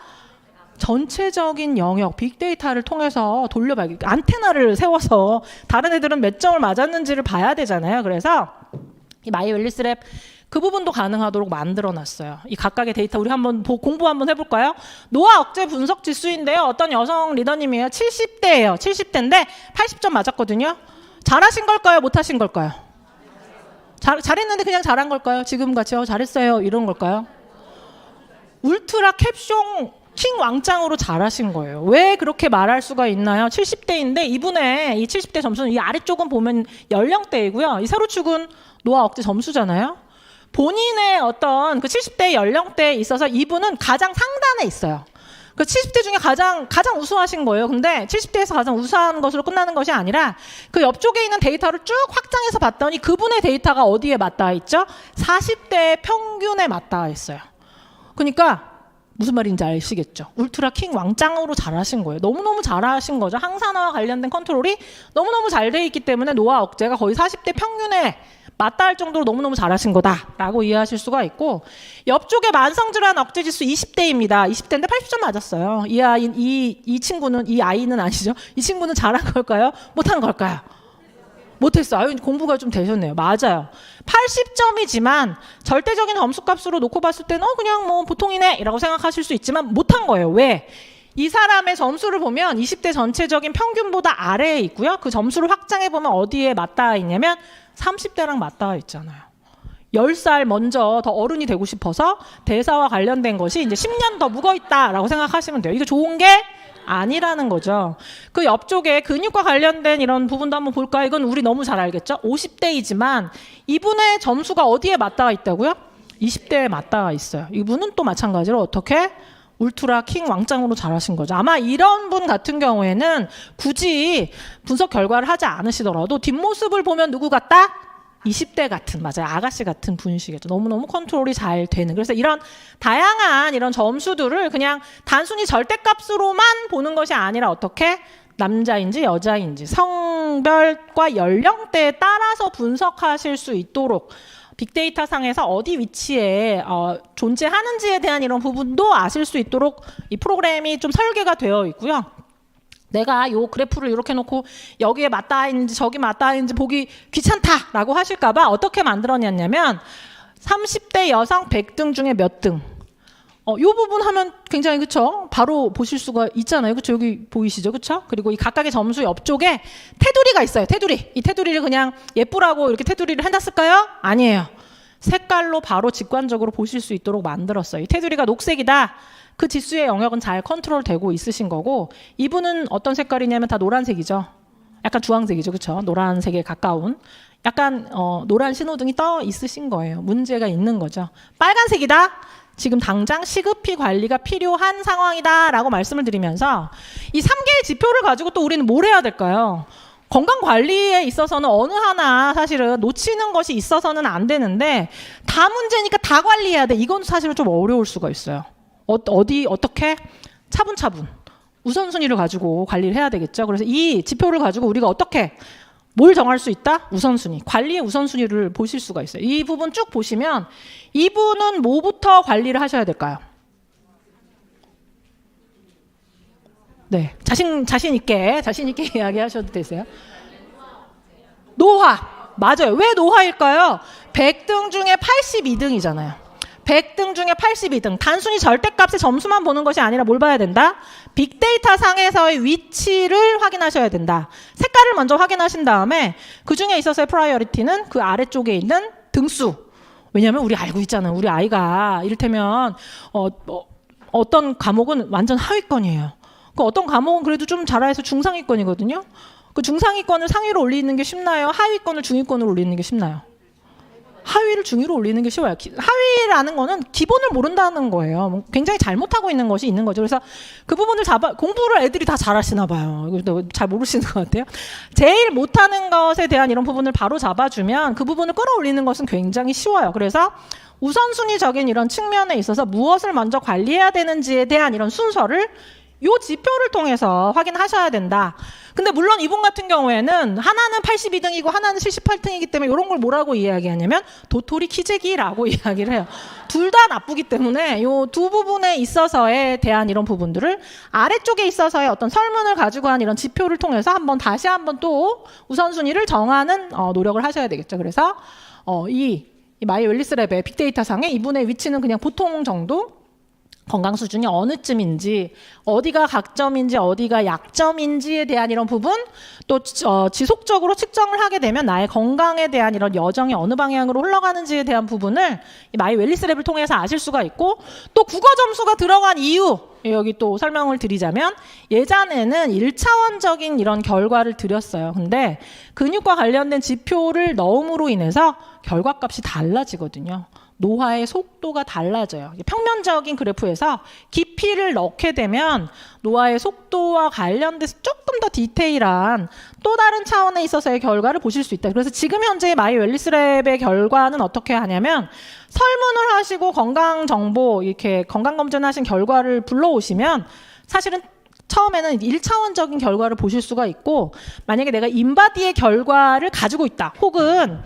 전체적인 영역, 빅데이터를 통해서 돌려봐야, 안테나를 세워서 다른 애들은 몇 점을 맞았는지를 봐야 되잖아요. 그래서 이 마이 웰리스랩 그 부분도 가능하도록 만들어놨어요. 이 각각의 데이터 우리 한번 공부 한번 해볼까요? 노화 억제 분석 지수인데요. 어떤 여성 리더님이에요. 70대예요. 70대인데 80점 맞았거든요. 잘하신 걸까요? 못하신 걸까요? 잘했는데 그냥 잘한 걸까요? 지금 같이 잘했어요 이런 걸까요? 울트라 캡숑 킹 왕짱으로 잘하신 거예요. 왜 그렇게 말할 수가 있나요? 70대인데 이분의 이 70대 점수는 이 아래쪽은 보면 연령대이고요. 이 세로축은 노화 억제 점수잖아요. 본인의 어떤 그 70대 연령대에 있어서 이분은 가장 상단에 있어요. 그 70대 중에 가장 우수하신 거예요. 근데 70대에서 가장 우수한 것으로 끝나는 것이 아니라 그 옆쪽에 있는 데이터를 쭉 확장해서 봤더니 그분의 데이터가 어디에 맞닿아 있죠? 40대 평균에 맞닿아 있어요. 그러니까 무슨 말인지 아시겠죠? 울트라 킹 왕짱으로 잘하신 거예요. 너무너무 잘하신 거죠. 항산화와 관련된 컨트롤이 너무너무 잘 돼 있기 때문에 노화 억제가 거의 40대 평균에 맞닿을 정도로 너무너무 잘하신 거다라고 이해하실 수가 있고, 옆쪽에 만성질환 억제 지수 20대입니다. 20대인데 80점 맞았어요. 이 친구는, 이 아이는 아니죠. 이 친구는 잘한 걸까요? 못한 걸까요? 못했어. 아유, 공부가 좀 되셨네요. 맞아요. 80점이지만 절대적인 점수값으로 놓고 봤을 때는 그냥 뭐 보통이네 라고 생각하실 수 있지만 못한 거예요. 왜? 이 사람의 점수를 보면 20대 전체적인 평균보다 아래에 있고요. 그 점수를 확장해 보면 어디에 맞닿아 있냐면 30대랑 맞닿아 있잖아요. 10살 먼저 더 어른이 되고 싶어서 대사와 관련된 것이 이제 10년 더 묵어있다라고 생각하시면 돼요. 이거 좋은 게 아니라는 거죠. 그 옆쪽에 근육과 관련된 이런 부분도 한번 볼까요? 이건 우리 너무 잘 알겠죠? 50대이지만 이분의 점수가 어디에 맞닿아 있다고요? 20대에 맞닿아 있어요. 이분은 또 마찬가지로 어떻게? 울트라 킹 왕짱으로 잘하신 거죠. 아마 이런 분 같은 경우에는 굳이 분석 결과를 하지 않으시더라도 뒷모습을 보면 누구 같다? 20대 같은, 맞아요. 아가씨 같은 분이시겠죠. 너무너무 컨트롤이 잘 되는. 그래서 이런 다양한 이런 점수들을 그냥 단순히 절대값으로만 보는 것이 아니라 어떻게 남자인지 여자인지 성별과 연령대에 따라서 분석하실 수 있도록 빅데이터 상에서 어디 위치에 존재하는지에 대한 이런 부분도 아실 수 있도록 이 프로그램이 좀 설계가 되어 있고요. 내가 요 그래프를 이렇게 놓고 여기에 맞닿아 있는지 저기 맞닿아 있는지 보기 귀찮다라고 하실까 봐 어떻게 만들어냈냐면 30대 여성 100등 중에 몇 등. 요 부분 하면 굉장히 그쵸? 바로 보실 수가 있잖아요. 그쵸? 여기 보이시죠? 그쵸? 그리고 이 각각의 점수 옆쪽에 테두리가 있어요. 테두리. 이 테두리를 그냥 예쁘라고 이렇게 테두리를 해놨을까요? 아니에요. 색깔로 바로 직관적으로 보실 수 있도록 만들었어요. 이 테두리가 녹색이다. 그 지수의 영역은 잘 컨트롤 되고 있으신 거고, 이분은 어떤 색깔이냐면 다 노란색이죠. 약간 주황색이죠. 그쵸? 노란색에 가까운. 약간 노란 신호등이 떠 있으신 거예요. 문제가 있는 거죠. 빨간색이다. 지금 당장 시급히 관리가 필요한 상황이다라고 말씀을 드리면서 이 3개의 지표를 가지고 또 우리는 뭘 해야 될까요? 건강 관리에 있어서는 어느 하나 사실은 놓치는 것이 있어서는 안 되는데 다 문제니까 다 관리해야 돼. 이건 사실은 좀 어려울 수가 있어요. 어떻게? 차분차분. 우선순위를 가지고 관리를 해야 되겠죠. 그래서 이 지표를 가지고 우리가 어떻게 뭘 정할 수 있다? 우선순위. 관리의 우선순위를 보실 수가 있어요. 이 부분 쭉 보시면 이분은 뭐부터 관리를 하셔야 될까요? 네, 자신 있게 이야기하셔도 되세요. 노화. 맞아요. 왜 노화일까요? 100등 중에 82등이잖아요. 100등 중에 82등. 단순히 절대값의 점수만 보는 것이 아니라 뭘 봐야 된다? 빅데이터 상에서의 위치를 확인하셔야 된다. 색깔을 먼저 확인하신 다음에 그 중에 있어서의 프라이어리티는 그 아래쪽에 있는 등수. 왜냐하면 우리 알고 있잖아요. 우리 아이가 이를테면 어떤 과목은 완전 하위권이에요. 그 어떤 과목은 그래도 좀 잘해서 중상위권이거든요. 그 중상위권을 상위로 올리는 게 쉽나요? 하위권을 중위권으로 올리는 게 쉽나요? 하위를 중위로 올리는 게 쉬워요. 하위라는 거는 기본을 모른다는 거예요. 굉장히 잘못하고 있는 것이 있는 거죠. 그래서 그 부분을 공부를 애들이 다 잘하시나 봐요. 잘 모르시는 것 같아요. 제일 못하는 것에 대한 이런 부분을 바로 잡아주면 그 부분을 끌어올리는 것은 굉장히 쉬워요. 그래서 우선순위적인 이런 측면에 있어서 무엇을 먼저 관리해야 되는지에 대한 이런 순서를 요 지표를 통해서 확인하셔야 된다. 근데 물론 이분 같은 경우에는 하나는 82등이고 하나는 78등이기 때문에 이런 걸 뭐라고 이야기하냐면 도토리 키재기라고 이야기를 해요. 둘 다 나쁘기 때문에 요 두 부분에 있어서에 대한 이런 부분들을 아래쪽에 있어서의 어떤 설문을 가지고 한 이런 지표를 통해서 다시 한번 또 우선순위를 정하는 노력을 하셔야 되겠죠. 그래서 이 마이 웰리스랩의 빅데이터 상에 이분의 위치는 그냥 보통 정도, 건강 수준이 어느 쯤인지, 어디가 각점인지 어디가 약점인지에 대한 이런 부분, 또 지속적으로 측정을 하게 되면 나의 건강에 대한 이런 여정이 어느 방향으로 흘러가는지에 대한 부분을 이 마이 웰리스랩을 통해서 아실 수가 있고, 또 국어 점수가 들어간 이유, 여기 또 설명을 드리자면 예전에는 1차원적인 이런 결과를 드렸어요. 근데 근육과 관련된 지표를 넣음으로 인해서 결과값이 달라지거든요. 노화의 속도가 달라져요. 평면적인 그래프에서 깊이를 넣게 되면 노화의 속도와 관련돼서 조금 더 디테일한 또 다른 차원에 있어서의 결과를 보실 수 있다. 그래서 지금 현재 마이 웰리스랩의 결과는 어떻게 하냐면 설문을 하시고 건강정보 이렇게 건강검진하신 결과를 불러오시면 사실은 처음에는 1차원적인 결과를 보실 수가 있고, 만약에 내가 인바디의 결과를 가지고 있다, 혹은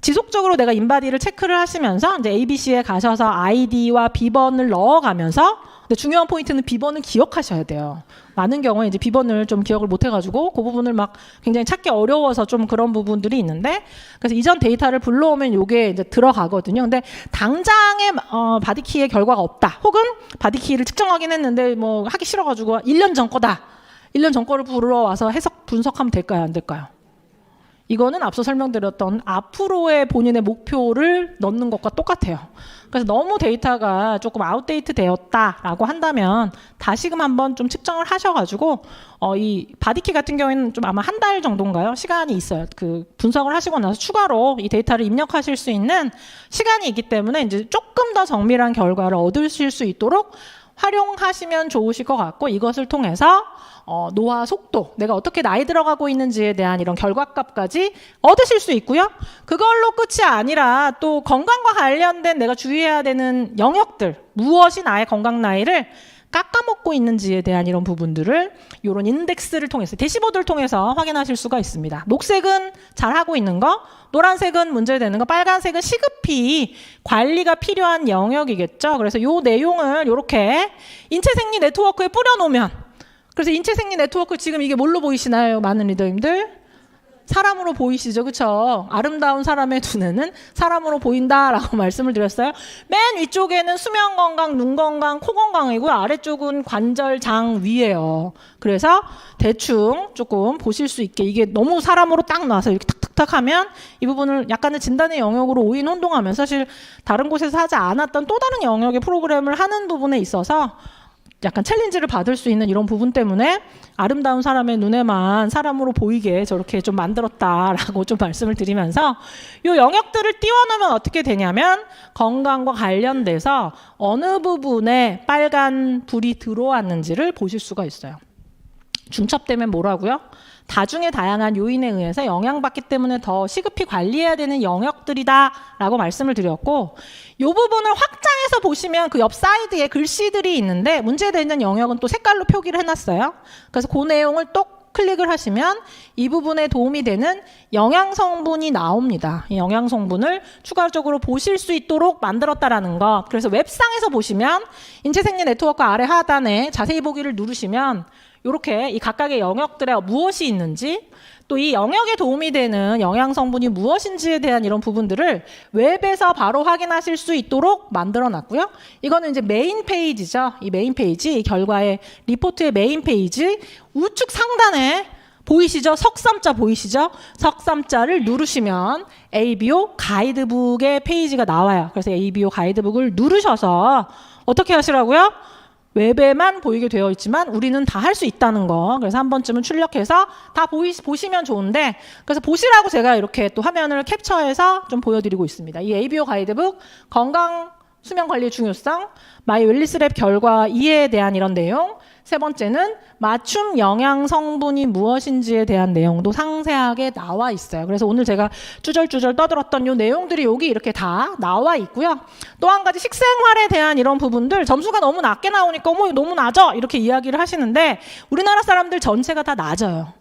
지속적으로 내가 인바디를 체크를 하시면서 이제 ABC에 가셔서 아이디와 비번을 넣어가면서, 근데 중요한 포인트는 비번을 기억하셔야 돼요. 많은 경우에 이제 비번을 좀 기억을 못 해가지고 그 부분을 막 굉장히 찾기 어려워서 좀 그런 부분들이 있는데, 그래서 이전 데이터를 불러오면 이게 이제 들어가거든요. 근데 당장에 바디키의 결과가 없다, 혹은 바디키를 측정하긴 했는데 뭐 하기 싫어가지고 1년 전 거다, 1년 전 거를 불러와서 해석 분석하면 될까요, 안 될까요? 이거는 앞서 설명드렸던 앞으로의 본인의 목표를 넣는 것과 똑같아요. 그래서 너무 데이터가 조금 아웃데이트 되었다라고 한다면 다시금 한번 좀 측정을 하셔가지고 이 바디키 같은 경우에는 좀 아마 한 달 정도인가요? 시간이 있어요. 그 분석을 하시고 나서 추가로 이 데이터를 입력하실 수 있는 시간이 있기 때문에 이제 조금 더 정밀한 결과를 얻으실 수 있도록 활용하시면 좋으실 것 같고, 이것을 통해서 노화 속도, 내가 어떻게 나이 들어가고 있는지에 대한 이런 결과값까지 얻으실 수 있고요. 그걸로 끝이 아니라 또 건강과 관련된 내가 주의해야 되는 영역들, 무엇이 나의 건강 나이를 깎아먹고 있는지에 대한 이런 부분들을 이런 인덱스를 통해서, 대시보드를 통해서 확인하실 수가 있습니다. 녹색은 잘하고 있는 거, 노란색은 문제되는 거, 빨간색은 시급히 관리가 필요한 영역이겠죠. 그래서 이 내용을 이렇게 인체생리 네트워크에 뿌려놓으면, 그래서 인체생리 네트워크 지금 이게 뭘로 보이시나요? 많은 리더님들? 사람으로 보이시죠? 그렇죠? 아름다운 사람의 눈에는 사람으로 보인다라고 말씀을 드렸어요. 맨 위쪽에는 수면 건강, 눈 건강, 코 건강이고요. 아래쪽은 관절, 장 위예요. 그래서 대충 조금 보실 수 있게, 이게 너무 사람으로 딱 놔서 이렇게 탁탁탁 하면 이 부분을 약간의 진단의 영역으로 오인혼동하면 사실 다른 곳에서 하지 않았던 또 다른 영역의 프로그램을 하는 부분에 있어서 약간 챌린지를 받을 수 있는 이런 부분 때문에 아름다운 사람의 눈에만 사람으로 보이게 저렇게 좀 만들었다라고 좀 말씀을 드리면서, 이 영역들을 띄워놓으면 어떻게 되냐면 건강과 관련돼서 어느 부분에 빨간 불이 들어왔는지를 보실 수가 있어요. 중첩되면 뭐라고요? 다중의 다양한 요인에 의해서 영향받기 때문에 더 시급히 관리해야 되는 영역들이다라고 말씀을 드렸고, 이 부분을 확장해서 보시면 그 옆 사이드에 글씨들이 있는데 문제되는 영역은 또 색깔로 표기를 해놨어요. 그래서 그 내용을 또 클릭을 하시면 이 부분에 도움이 되는 영양 성분이 나옵니다. 이 영양 성분을 추가적으로 보실 수 있도록 만들었다라는 거. 그래서 웹상에서 보시면 인체생리 네트워크 아래 하단에 자세히 보기를 누르시면 이렇게 이 각각의 영역들에 무엇이 있는지, 또 이 영역에 도움이 되는 영양 성분이 무엇인지에 대한 이런 부분들을 웹에서 바로 확인하실 수 있도록 만들어 놨고요. 이거는 이제 메인 페이지죠. 이 메인 페이지, 이 결과의 리포트의 메인 페이지 우측 상단에 보이시죠? 석삼자 보이시죠? 석삼자를 누르시면 ABO 가이드북의 페이지가 나와요. 그래서 ABO 가이드북을 누르셔서 어떻게 하시라고요? 웹에만 보이게 되어 있지만 우리는 다 할 수 있다는 거. 그래서 한 번쯤은 출력해서 다 보시면 좋은데, 그래서 보시라고 제가 이렇게 또 화면을 캡처해서 좀 보여드리고 있습니다. 이 ABO 가이드북 건강 수면 관리의 중요성, 마이 웰니스랩 결과 이해에 대한 이런 내용, 세 번째는 맞춤 영양 성분이 무엇인지에 대한 내용도 상세하게 나와 있어요. 그래서 오늘 제가 주절주절 떠들었던 이 내용들이 여기 이렇게 다 나와 있고요. 또 한 가지 식생활에 대한 이런 부분들 점수가 너무 낮게 나오니까 어머 너무 낮아 이렇게 이야기를 하시는데 우리나라 사람들 전체가 다 낮아요.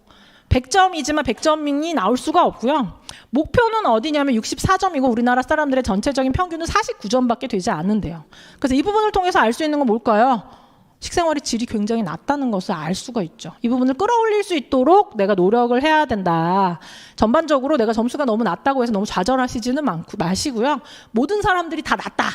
100점이지만 100점이 나올 수가 없고요. 목표는 어디냐면 64점이고 우리나라 사람들의 전체적인 평균은 49점밖에 되지 않는데요. 그래서 이 부분을 통해서 알 수 있는 건 뭘까요? 식생활의 질이 굉장히 낮다는 것을 알 수가 있죠. 이 부분을 끌어올릴 수 있도록 내가 노력을 해야 된다. 전반적으로 내가 점수가 너무 낮다고 해서 너무 좌절하시지는 마시고요. 모든 사람들이 다 낮다.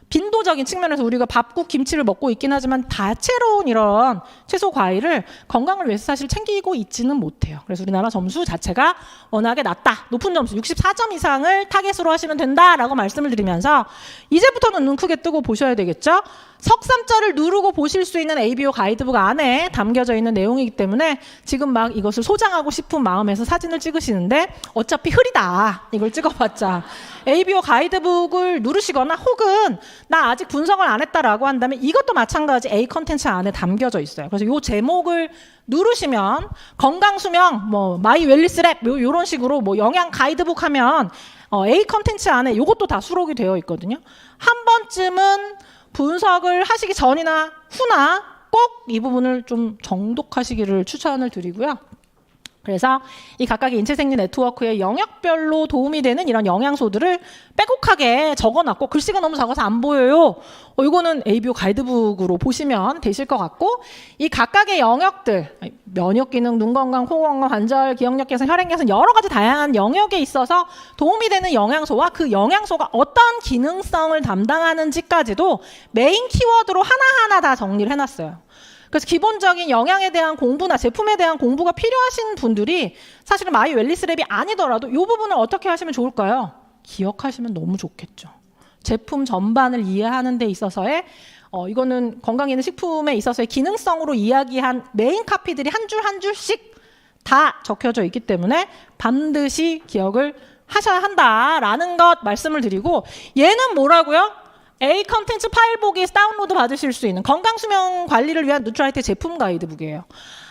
빈도적인 측면에서 우리가 밥국 김치를 먹고 있긴 하지만 다채로운 이런 채소 과일을 건강을 위해서 사실 챙기고 있지는 못해요. 그래서 우리나라 점수 자체가 워낙에 낮다. 높은 점수 64점 이상을 타겟으로 하시면 된다라고 말씀을 드리면서 이제부터는 눈 크게 뜨고 보셔야 되겠죠. 석삼자를 누르고 보실 수 있는 ABO 가이드북 안에 담겨져 있는 내용이기 때문에 지금 막 이것을 소장하고 싶은 마음에서 사진을 찍으시는데 어차피 흐리다. 이걸 찍어봤자. ABO 가이드북을 누르시거나 혹은 나 아직 분석을 안 했다라고 한다면 이것도 마찬가지 A 컨텐츠 안에 담겨져 있어요. 그래서 이 제목을 누르시면 건강수명, 뭐 마이 웰니스랩 이런 식으로 뭐 영양 가이드북 하면 A 컨텐츠 안에 이것도 다 수록이 되어 있거든요. 한 번쯤은 분석을 하시기 전이나 후나 꼭 이 부분을 좀 정독하시기를 추천을 드리고요. 그래서 이 각각의 인체생리 네트워크의 영역별로 도움이 되는 이런 영양소들을 빼곡하게 적어놨고 글씨가 너무 작아서 안 보여요. 이거는 ABO 가이드북으로 보시면 되실 것 같고 이 각각의 영역들 면역기능, 눈건강, 코건강, 관절, 기억력 개선, 혈행 개선 여러 가지 다양한 영역에 있어서 도움이 되는 영양소와 그 영양소가 어떤 기능성을 담당하는지까지도 메인 키워드로 하나하나 다 정리를 해놨어요. 그래서 기본적인 영양에 대한 공부나 제품에 대한 공부가 필요하신 분들이 사실은 마이 웰니스랩이 아니더라도 이 부분을 어떻게 하시면 좋을까요? 기억하시면 너무 좋겠죠. 제품 전반을 이해하는 데 있어서의 이거는 건강에 있는 식품에 있어서의 기능성으로 이야기한 메인 카피들이 한 줄 한 줄씩 다 적혀져 있기 때문에 반드시 기억을 하셔야 한다라는 것 말씀을 드리고 얘는 뭐라고요? A 컨텐츠 파일 보기에서 다운로드 받으실 수 있는 건강수명 관리를 위한 누트라이트 제품 가이드북이에요.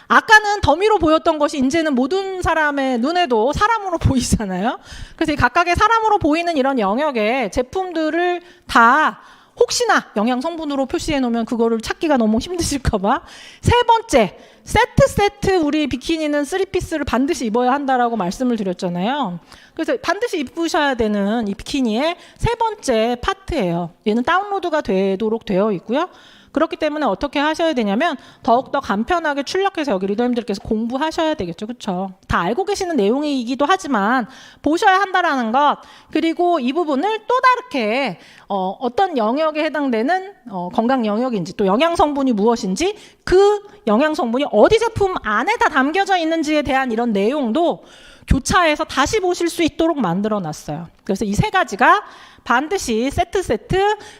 아까는 더미로 보였던 것이 이제는 모든 사람의 눈에도 사람으로 보이잖아요. 그래서 이 각각의 사람으로 보이는 이런 영역의 제품들을 다 혹시나 영양 성분으로 표시해 놓으면 그거를 찾기가 너무 힘드실까 봐. 세 번째, 세트 우리 비키니는 3피스를 반드시 입어야 한다라고 말씀을 드렸잖아요. 그래서 반드시 입으셔야 되는 이 비키니의 세 번째 파트예요. 얘는 다운로드가 되도록 되어 있고요. 그렇기 때문에 어떻게 하셔야 되냐면 더욱더 간편하게 출력해서 여기 리더님들께서 공부하셔야 되겠죠. 그렇죠? 다 알고 계시는 내용이기도 하지만 보셔야 한다라는 것, 그리고 이 부분을 또 다르게 어떤 영역에 해당되는 건강 영역인지 또 영양 성분이 무엇인지 그 영양 성분이 어디 제품 안에 다 담겨져 있는지에 대한 이런 내용도 교차해서 다시 보실 수 있도록 만들어 놨어요. 그래서 이 세 가지가 반드시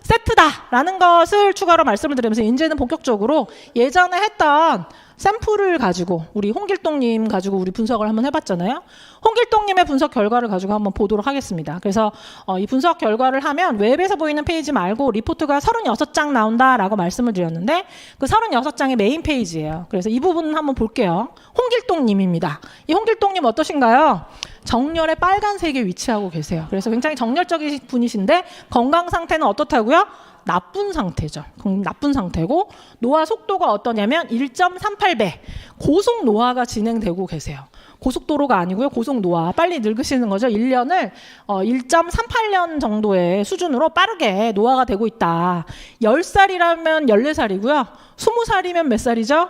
세트다라는 것을 추가로 말씀을 드리면서 이제는 본격적으로 예전에 했던 샘플을 가지고 우리 홍길동님 가지고 우리 분석을 한번 해봤잖아요. 홍길동님의 분석 결과를 가지고 한번 보도록 하겠습니다. 그래서 이 분석 결과를 하면 웹에서 보이는 페이지 말고 리포트가 36장 나온다라고 말씀을 드렸는데 그 36장의 메인 페이지예요. 그래서 이 부분은 한번 볼게요. 홍길동님입니다. 이 홍길동님 어떠신가요? 정렬의 빨간색에 위치하고 계세요. 그래서 굉장히 정렬적인 분이신데 건강 상태는 어떻다고요? 나쁜 상태죠. 나쁜 상태고 노화 속도가 어떠냐면 1.38배 고속 노화가 진행되고 계세요. 고속도로가 아니고요. 고속 노화. 빨리 늙으시는 거죠. 1년을 1.38년 정도의 수준으로 빠르게 노화가 되고 있다. 10살이라면 14살이고요. 20살이면 몇 살이죠?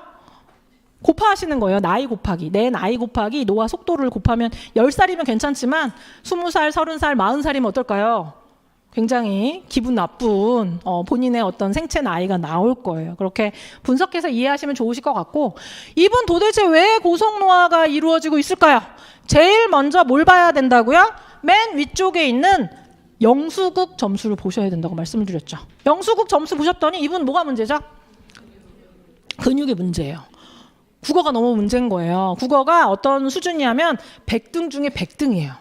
곱하시는 거예요. 나이 곱하기. 내 나이 곱하기 노화 속도를 곱하면 10살이면 괜찮지만 20살, 30살, 40살이면 어떨까요? 굉장히 기분 나쁜 본인의 어떤 생체 나이가 나올 거예요. 그렇게 분석해서 이해하시면 좋으실 것 같고, 이분 도대체 왜 고속노화가 이루어지고 있을까요? 제일 먼저 뭘 봐야 된다고요? 맨 위쪽에 있는 영수국 점수를 보셔야 된다고 말씀을 드렸죠. 영수국 점수 보셨더니 이분 뭐가 문제죠? 근육의 문제예요. 국어가 너무 문제인 거예요. 국어가 어떤 수준이냐면 100등 중에 100등이에요.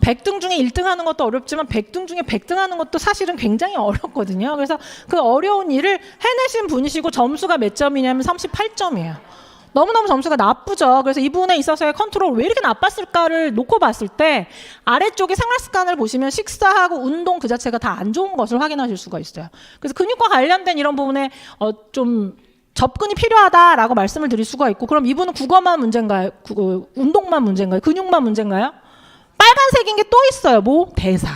100등 중에 1등 하는 것도 어렵지만 100등 중에 100등 하는 것도 사실은 굉장히 어렵거든요. 그래서 그 어려운 일을 해내신 분이시고 점수가 몇 점이냐면 38점이에요. 너무너무 점수가 나쁘죠. 그래서 이분에 있어서의 컨트롤 왜 이렇게 나빴을까를 놓고 봤을 때 아래쪽에 생활 습관을 보시면 식사하고 운동 그 자체가 다 안 좋은 것을 확인하실 수가 있어요. 그래서 근육과 관련된 이런 부분에 좀 접근이 필요하다라고 말씀을 드릴 수가 있고, 그럼 이분은 국어만 문제인가요? 운동만 문제인가요? 근육만 문제인가요? 빨간색인 게 또 있어요. 뭐? 대사.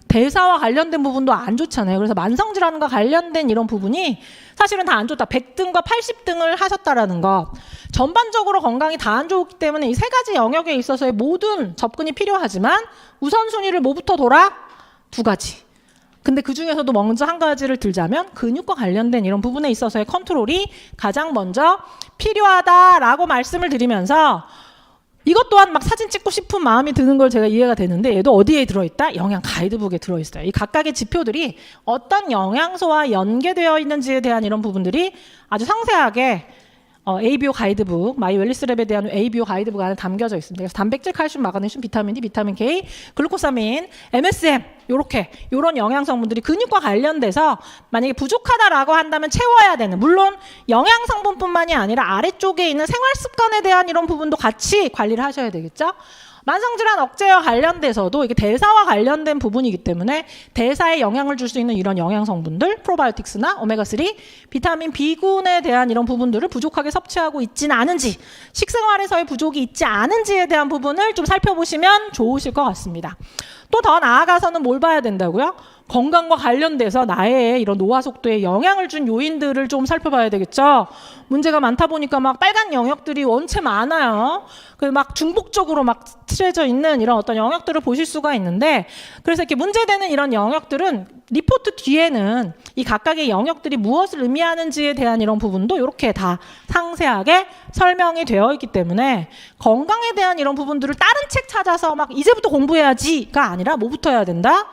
대사와 관련된 부분도 안 좋잖아요. 그래서 만성질환과 관련된 이런 부분이 사실은 다 안 좋다. 100등과 80등을 하셨다라는 것. 전반적으로 건강이 다 안 좋기 때문에 이 세 가지 영역에 있어서의 모든 접근이 필요하지만 우선순위를 뭐부터 돌아? 두 가지. 근데 그 중에서도 먼저 한 가지를 들자면 근육과 관련된 이런 부분에 있어서의 컨트롤이 가장 먼저 필요하다라고 말씀을 드리면서, 이것 또한 막 사진 찍고 싶은 마음이 드는 걸 제가 이해가 되는데, 얘도 어디에 들어있다? 영양 가이드북에 들어있어요. 이 각각의 지표들이 어떤 영양소와 연계되어 있는지에 대한 이런 부분들이 아주 상세하게 ABO 가이드북, 마이 웰리스랩에 대한 ABO 가이드북 안에 담겨져 있습니다. 그래서 단백질, 칼슘, 마그네슘, 비타민 D, 비타민 K, 글루코사민, MSM 요런 영양 성분들이 근육과 관련돼서 만약에 부족하다라고 한다면 채워야 되는, 물론 영양 성분뿐만이 아니라 아래쪽에 있는 생활 습관에 대한 이런 부분도 같이 관리를 하셔야 되겠죠. 만성질환 억제와 관련돼서도 이게 대사와 관련된 부분이기 때문에 대사에 영향을 줄 수 있는 이런 영양 성분들, 프로바이오틱스나 오메가3, 비타민 B군에 대한 이런 부분들을 부족하게 섭취하고 있지는 않은지, 식생활에서의 부족이 있지 않은지에 대한 부분을 좀 살펴보시면 좋으실 것 같습니다. 또 더 나아가서는 뭘 봐야 된다고요? 건강과 관련돼서 나의 이런 노화 속도에 영향을 준 요인들을 좀 살펴봐야 되겠죠. 문제가 많다 보니까 막 빨간 영역들이 원체 많아요. 그 막 중복적으로 막 칠해져 있는 이런 어떤 영역들을 보실 수가 있는데, 그래서 이렇게 문제되는 이런 영역들은 리포트 뒤에는 이 각각의 영역들이 무엇을 의미하는지에 대한 이런 부분도 이렇게 다 상세하게 설명이 되어 있기 때문에 건강에 대한 이런 부분들을 다른 책 찾아서 막 이제부터 공부해야지가 아니라 뭐부터 해야 된다?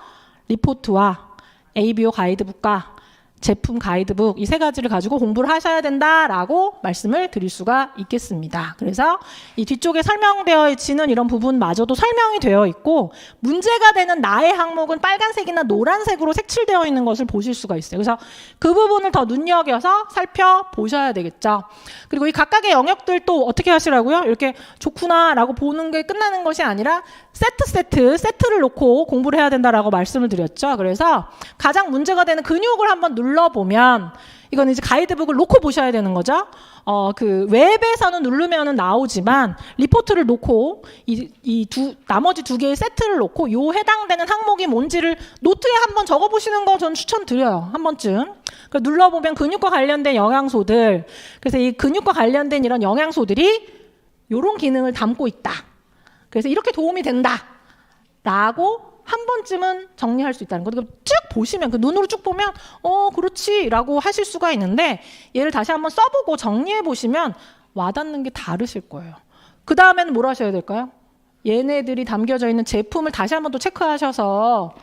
리포트와 ABO 가이드북과 제품 가이드북 이 세 가지를 가지고 공부를 하셔야 된다라고 말씀을 드릴 수가 있겠습니다. 그래서 이 뒤쪽에 설명되어 있는 이런 부분마저도 설명이 되어 있고, 문제가 되는 나의 항목은 빨간색이나 노란색으로 색칠되어 있는 것을 보실 수가 있어요. 그래서 그 부분을 더 눈여겨서 살펴보셔야 되겠죠. 그리고 이 각각의 영역들 또 어떻게 하시라고요? 이렇게 좋구나라고 보는 게 끝나는 것이 아니라 세트를 놓고 공부를 해야 된다라고 말씀을 드렸죠. 그래서 가장 문제가 되는 근육을 한번 눌러보면, 이건 이제 가이드북을 놓고 보셔야 되는 거죠. 그 웹에서는 누르면은 나오지만 리포트를 놓고 나머지 두 개의 세트를 놓고 요 해당되는 항목이 뭔지를 노트에 한번 적어보시는 거 저는 추천드려요. 한 번쯤. 눌러보면 근육과 관련된 영양소들, 그래서 이 근육과 관련된 이런 영양소들이 요런 기능을 담고 있다. 그래서 이렇게 도움이 된다라고 한 번쯤은 정리할 수 있다는 거. 쭉 보시면, 그 눈으로 쭉 보면 그렇지 라고 하실 수가 있는데, 얘를 다시 한번 써보고 정리해 보시면 와닿는 게 다르실 거예요. 그 다음에는 뭘 하셔야 될까요? 얘네들이 담겨져 있는 제품을 다시 한번 또 체크하셔서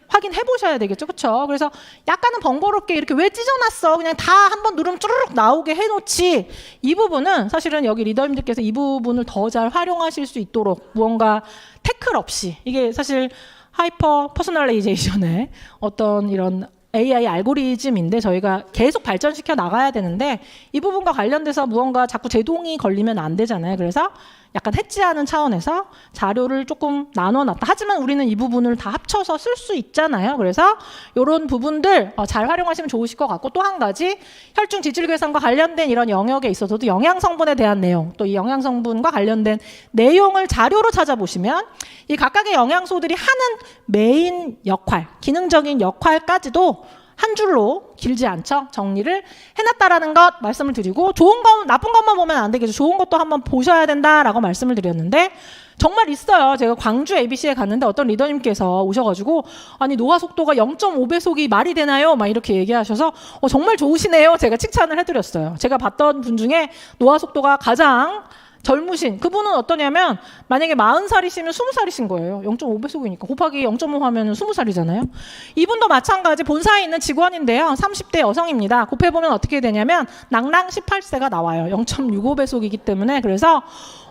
확인해 보셔야 되겠죠. 그렇죠? 그래서 약간은 번거롭게 이렇게 왜 찢어놨어? 그냥 다 한번 누르면 쭈르륵 나오게 해놓지. 이 부분은 사실은 여기 리더님들께서 이 부분을 더 잘 활용하실 수 있도록 무언가 태클 없이, 이게 사실 하이퍼 퍼스널레이제이션의 어떤 이런 AI 알고리즘인데 저희가 계속 발전시켜 나가야 되는데, 이 부분과 관련돼서 무언가 자꾸 제동이 걸리면 안 되잖아요. 그래서 약간 해지하는 차원에서 자료를 조금 나눠놨다. 하지만 우리는 이 부분을 다 합쳐서 쓸 수 있잖아요. 그래서 이런 부분들 잘 활용하시면 좋으실 것 같고, 또 한 가지 혈중 지질 개선과 관련된 이런 영역에 있어서도 영양 성분에 대한 내용, 또 이 영양 성분과 관련된 내용을 자료로 찾아보시면 이 각각의 영양소들이 하는 메인 역할, 기능적인 역할까지도 한 줄로 길지 않죠. 정리를 해놨다라는 것 말씀을 드리고, 좋은 것, 나쁜 것만 보면 안 되겠죠. 좋은 것도 한번 보셔야 된다라고 말씀을 드렸는데, 정말 있어요. 제가 광주 ABC에 갔는데 어떤 리더님께서 오셔가지고, 아니 노화 속도가 0.5배속이 말이 되나요? 막 이렇게 얘기하셔서 정말 좋으시네요. 제가 칭찬을 해드렸어요. 제가 봤던 분 중에 노화 속도가 가장 젊으신 그분은 어떠냐면, 만약에 40살이시면 20살이신 거예요. 0.5배속이니까 곱하기 0.5 하면 20살이잖아요. 이분도 마찬가지 본사에 있는 직원인데요. 30대 여성입니다. 곱해보면 어떻게 되냐면 낭랑 18세가 나와요. 0.65배속이기 때문에. 그래서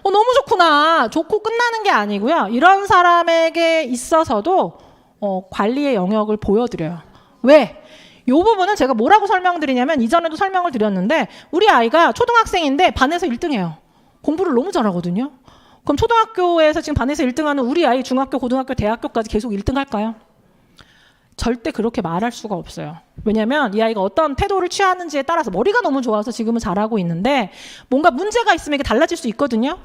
너무 좋구나. 좋고 끝나는 게 아니고요. 이런 사람에게 있어서도 관리의 영역을 보여드려요. 왜? 이 부분은 제가 뭐라고 설명드리냐면, 이전에도 설명을 드렸는데, 우리 아이가 초등학생인데 반에서 1등이에요. 공부를 너무 잘하거든요. 그럼 초등학교에서 지금 반에서 1등하는 우리 아이 중학교, 고등학교, 대학교까지 계속 1등 할까요? 절대 그렇게 말할 수가 없어요. 왜냐하면 이 아이가 어떤 태도를 취하는지에 따라서, 머리가 너무 좋아서 지금은 잘하고 있는데 뭔가 문제가 있으면 이게 달라질 수 있거든요.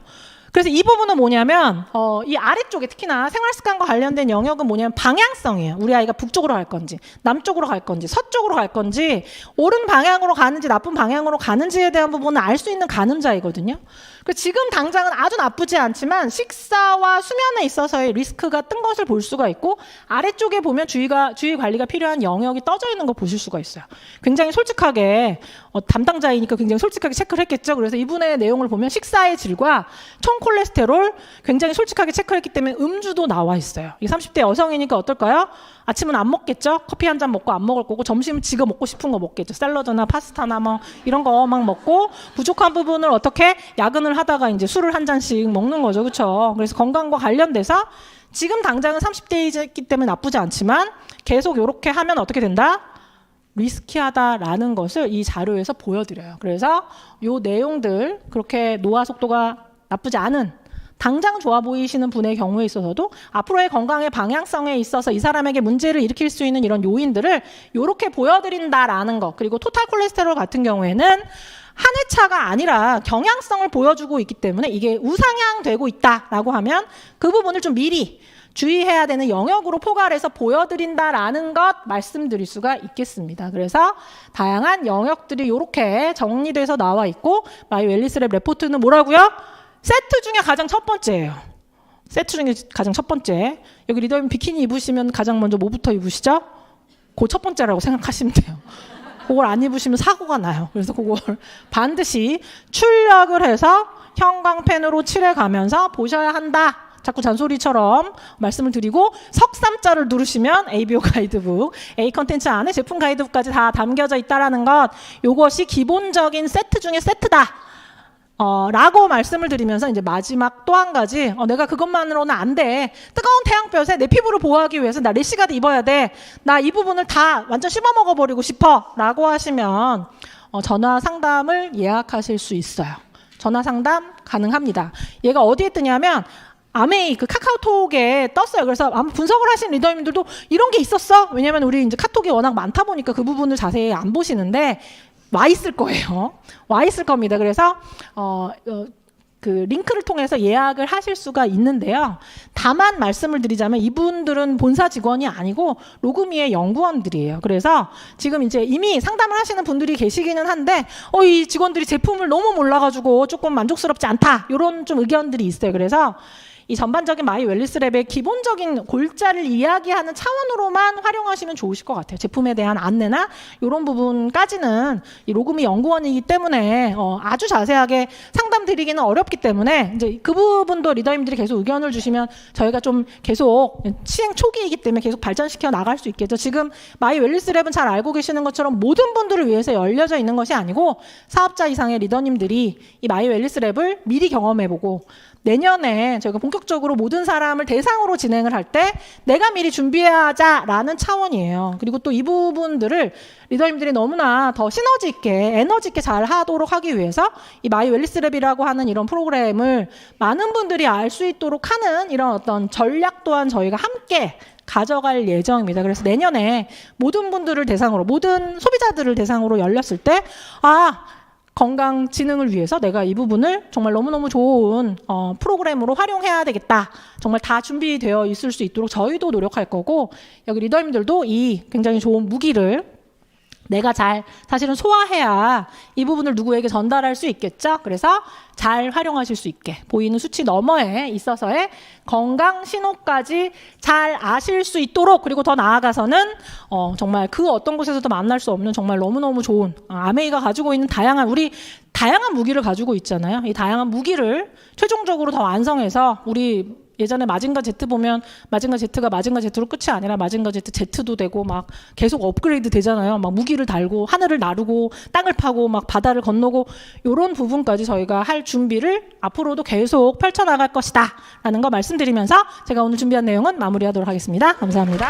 그래서 이 부분은 뭐냐면 이 아래쪽에 특히나 생활습관과 관련된 영역은 뭐냐면 방향성이에요. 우리 아이가 북쪽으로 갈 건지 남쪽으로 갈 건지 서쪽으로 갈 건지 옳은 방향으로 가는지 나쁜 방향으로 가는지에 대한 부분은 알 수 있는 가늠자이거든요. 지금 당장은 아주 나쁘지 않지만 식사와 수면에 있어서의 리스크가 뜬 것을 볼 수가 있고, 아래쪽에 보면 주의 관리가 필요한 영역이 떠져 있는 거 보실 수가 있어요. 굉장히 솔직하게 담당자이니까 굉장히 솔직하게 체크를 했겠죠. 그래서 이분의 내용을 보면 식사의 질과 총 콜레스테롤 굉장히 솔직하게 체크를 했기 때문에 음주도 나와 있어요. 이 30대 여성이니까 어떨까요? 아침은 안 먹겠죠. 커피 한 잔 먹고 안 먹을 거고, 점심은 지가 먹고 싶은 거 먹겠죠. 샐러드나 파스타나 뭐 이런 거 막 먹고, 부족한 부분을 어떻게 야근을 하다가 이제 술을 한 잔씩 먹는 거죠. 그렇죠? 그래서 건강과 관련돼서 지금 당장은 30대이기 때문에 나쁘지 않지만 계속 이렇게 하면 어떻게 된다? 리스키하다라는 것을 이 자료에서 보여드려요. 그래서 이 내용들, 그렇게 노화 속도가 나쁘지 않은, 당장 좋아 보이시는 분의 경우에 있어서도 앞으로의 건강의 방향성에 있어서 이 사람에게 문제를 일으킬 수 있는 이런 요인들을 이렇게 보여드린다라는 것. 그리고 토탈 콜레스테롤 같은 경우에는 한 회차가 아니라 경향성을 보여주고 있기 때문에 이게 우상향되고 있다라고 하면 그 부분을 좀 미리 주의해야 되는 영역으로 포괄해서 보여드린다라는 것 말씀드릴 수가 있겠습니다. 그래서 다양한 영역들이 이렇게 정리돼서 나와 있고, 마이 웰니스랩 레포트는 뭐라고요? 세트 중에 가장 첫 번째예요. 세트 중에 가장 첫 번째. 여기 리더님 비키니 입으시면 가장 먼저 뭐부터 입으시죠? 그 첫 번째라고 생각하시면 돼요. 그걸 안 입으시면 사고가 나요. 그래서 그걸 반드시 출력을 해서 형광펜으로 칠해가면서 보셔야 한다. 자꾸 잔소리처럼 말씀을 드리고, 석삼자를 누르시면 ABO 가이드북, A 컨텐츠 안에 제품 가이드북까지 다 담겨져 있다라는 것, 이것이 기본적인 세트 중에 세트다. 라고 말씀을 드리면서 이제 마지막 또 한 가지, 내가 그것만으로는 안 돼. 뜨거운 태양볕에 내 피부를 보호하기 위해서 나 래시가드 입어야 돼. 나 이 부분을 다 완전 씹어 먹어버리고 싶어. 라고 하시면 전화 상담을 예약하실 수 있어요. 전화 상담 가능합니다. 얘가 어디에 뜨냐면 아메이 그 카카오톡에 떴어요. 그래서 아마 분석을 하신 리더님들도 이런 게 있었어? 왜냐면 우리 이제 카톡이 워낙 많다 보니까 그 부분을 자세히 안 보시는데 와 있을 거예요. 와 있을 겁니다. 그래서 그 링크를 통해서 예약을 하실 수가 있는데요. 다만 말씀을 드리자면 이분들은 본사 직원이 아니고 로그미의 연구원들이에요. 그래서 지금 이제 이미 상담을 하시는 분들이 계시기는 한데 이 직원들이 제품을 너무 몰라가지고 조금 만족스럽지 않다. 이런 좀 의견들이 있어요. 그래서 이 전반적인 마이 웰니스랩의 기본적인 골자를 이야기하는 차원으로만 활용하시면 좋으실 것 같아요. 제품에 대한 안내나 이런 부분까지는 이 로그미 연구원이기 때문에 아주 자세하게 상담 드리기는 어렵기 때문에 이제 그 부분도 리더님들이 계속 의견을 주시면 저희가 좀 계속 시행 초기이기 때문에 계속 발전시켜 나갈 수 있겠죠. 지금 마이 웰니스랩은 잘 알고 계시는 것처럼 모든 분들을 위해서 열려져 있는 것이 아니고 사업자 이상의 리더님들이 이 마이 웰니스랩을 미리 경험해보고 내년에 저희가 본격적으로 모든 사람을 대상으로 진행을 할 때 내가 미리 준비해야 하자라는 차원이에요. 그리고 또 이 부분들을 리더님들이 너무나 더 시너지 있게 에너지 있게 잘 하도록 하기 위해서 이 마이 웰니스랩이라고 하는 이런 프로그램을 많은 분들이 알 수 있도록 하는 이런 어떤 전략 또한 저희가 함께 가져갈 예정입니다. 그래서 내년에 모든 분들을 대상으로, 모든 소비자들을 대상으로 열렸을 때 건강지능을 위해서 내가 이 부분을 정말 너무너무 좋은 프로그램으로 활용해야 되겠다. 정말 다 준비되어 있을 수 있도록 저희도 노력할 거고, 여기 리더님들도 이 굉장히 좋은 무기를 내가 잘 사실은 소화해야 이 부분을 누구에게 전달할 수 있겠죠. 그래서 잘 활용하실 수 있게 보이는 수치 너머에 있어서의 건강 신호까지 잘 아실 수 있도록, 그리고 더 나아가서는 정말 그 어떤 곳에서도 만날 수 없는 정말 너무너무 좋은 아메이가 가지고 있는 다양한 무기를 가지고 있잖아요. 이 다양한 무기를 최종적으로 더 완성해서 우리 예전에 마징가 Z 보면 마징가 Z가 마징가 Z로 끝이 아니라 마징가 Z Z도 되고 막 계속 업그레이드 되잖아요. 막 무기를 달고 하늘을 나르고 땅을 파고 막 바다를 건너고 이런 부분까지 저희가 할 준비를 앞으로도 계속 펼쳐나갈 것이다 라는 거 말씀드리면서 제가 오늘 준비한 내용은 마무리하도록 하겠습니다. 감사합니다.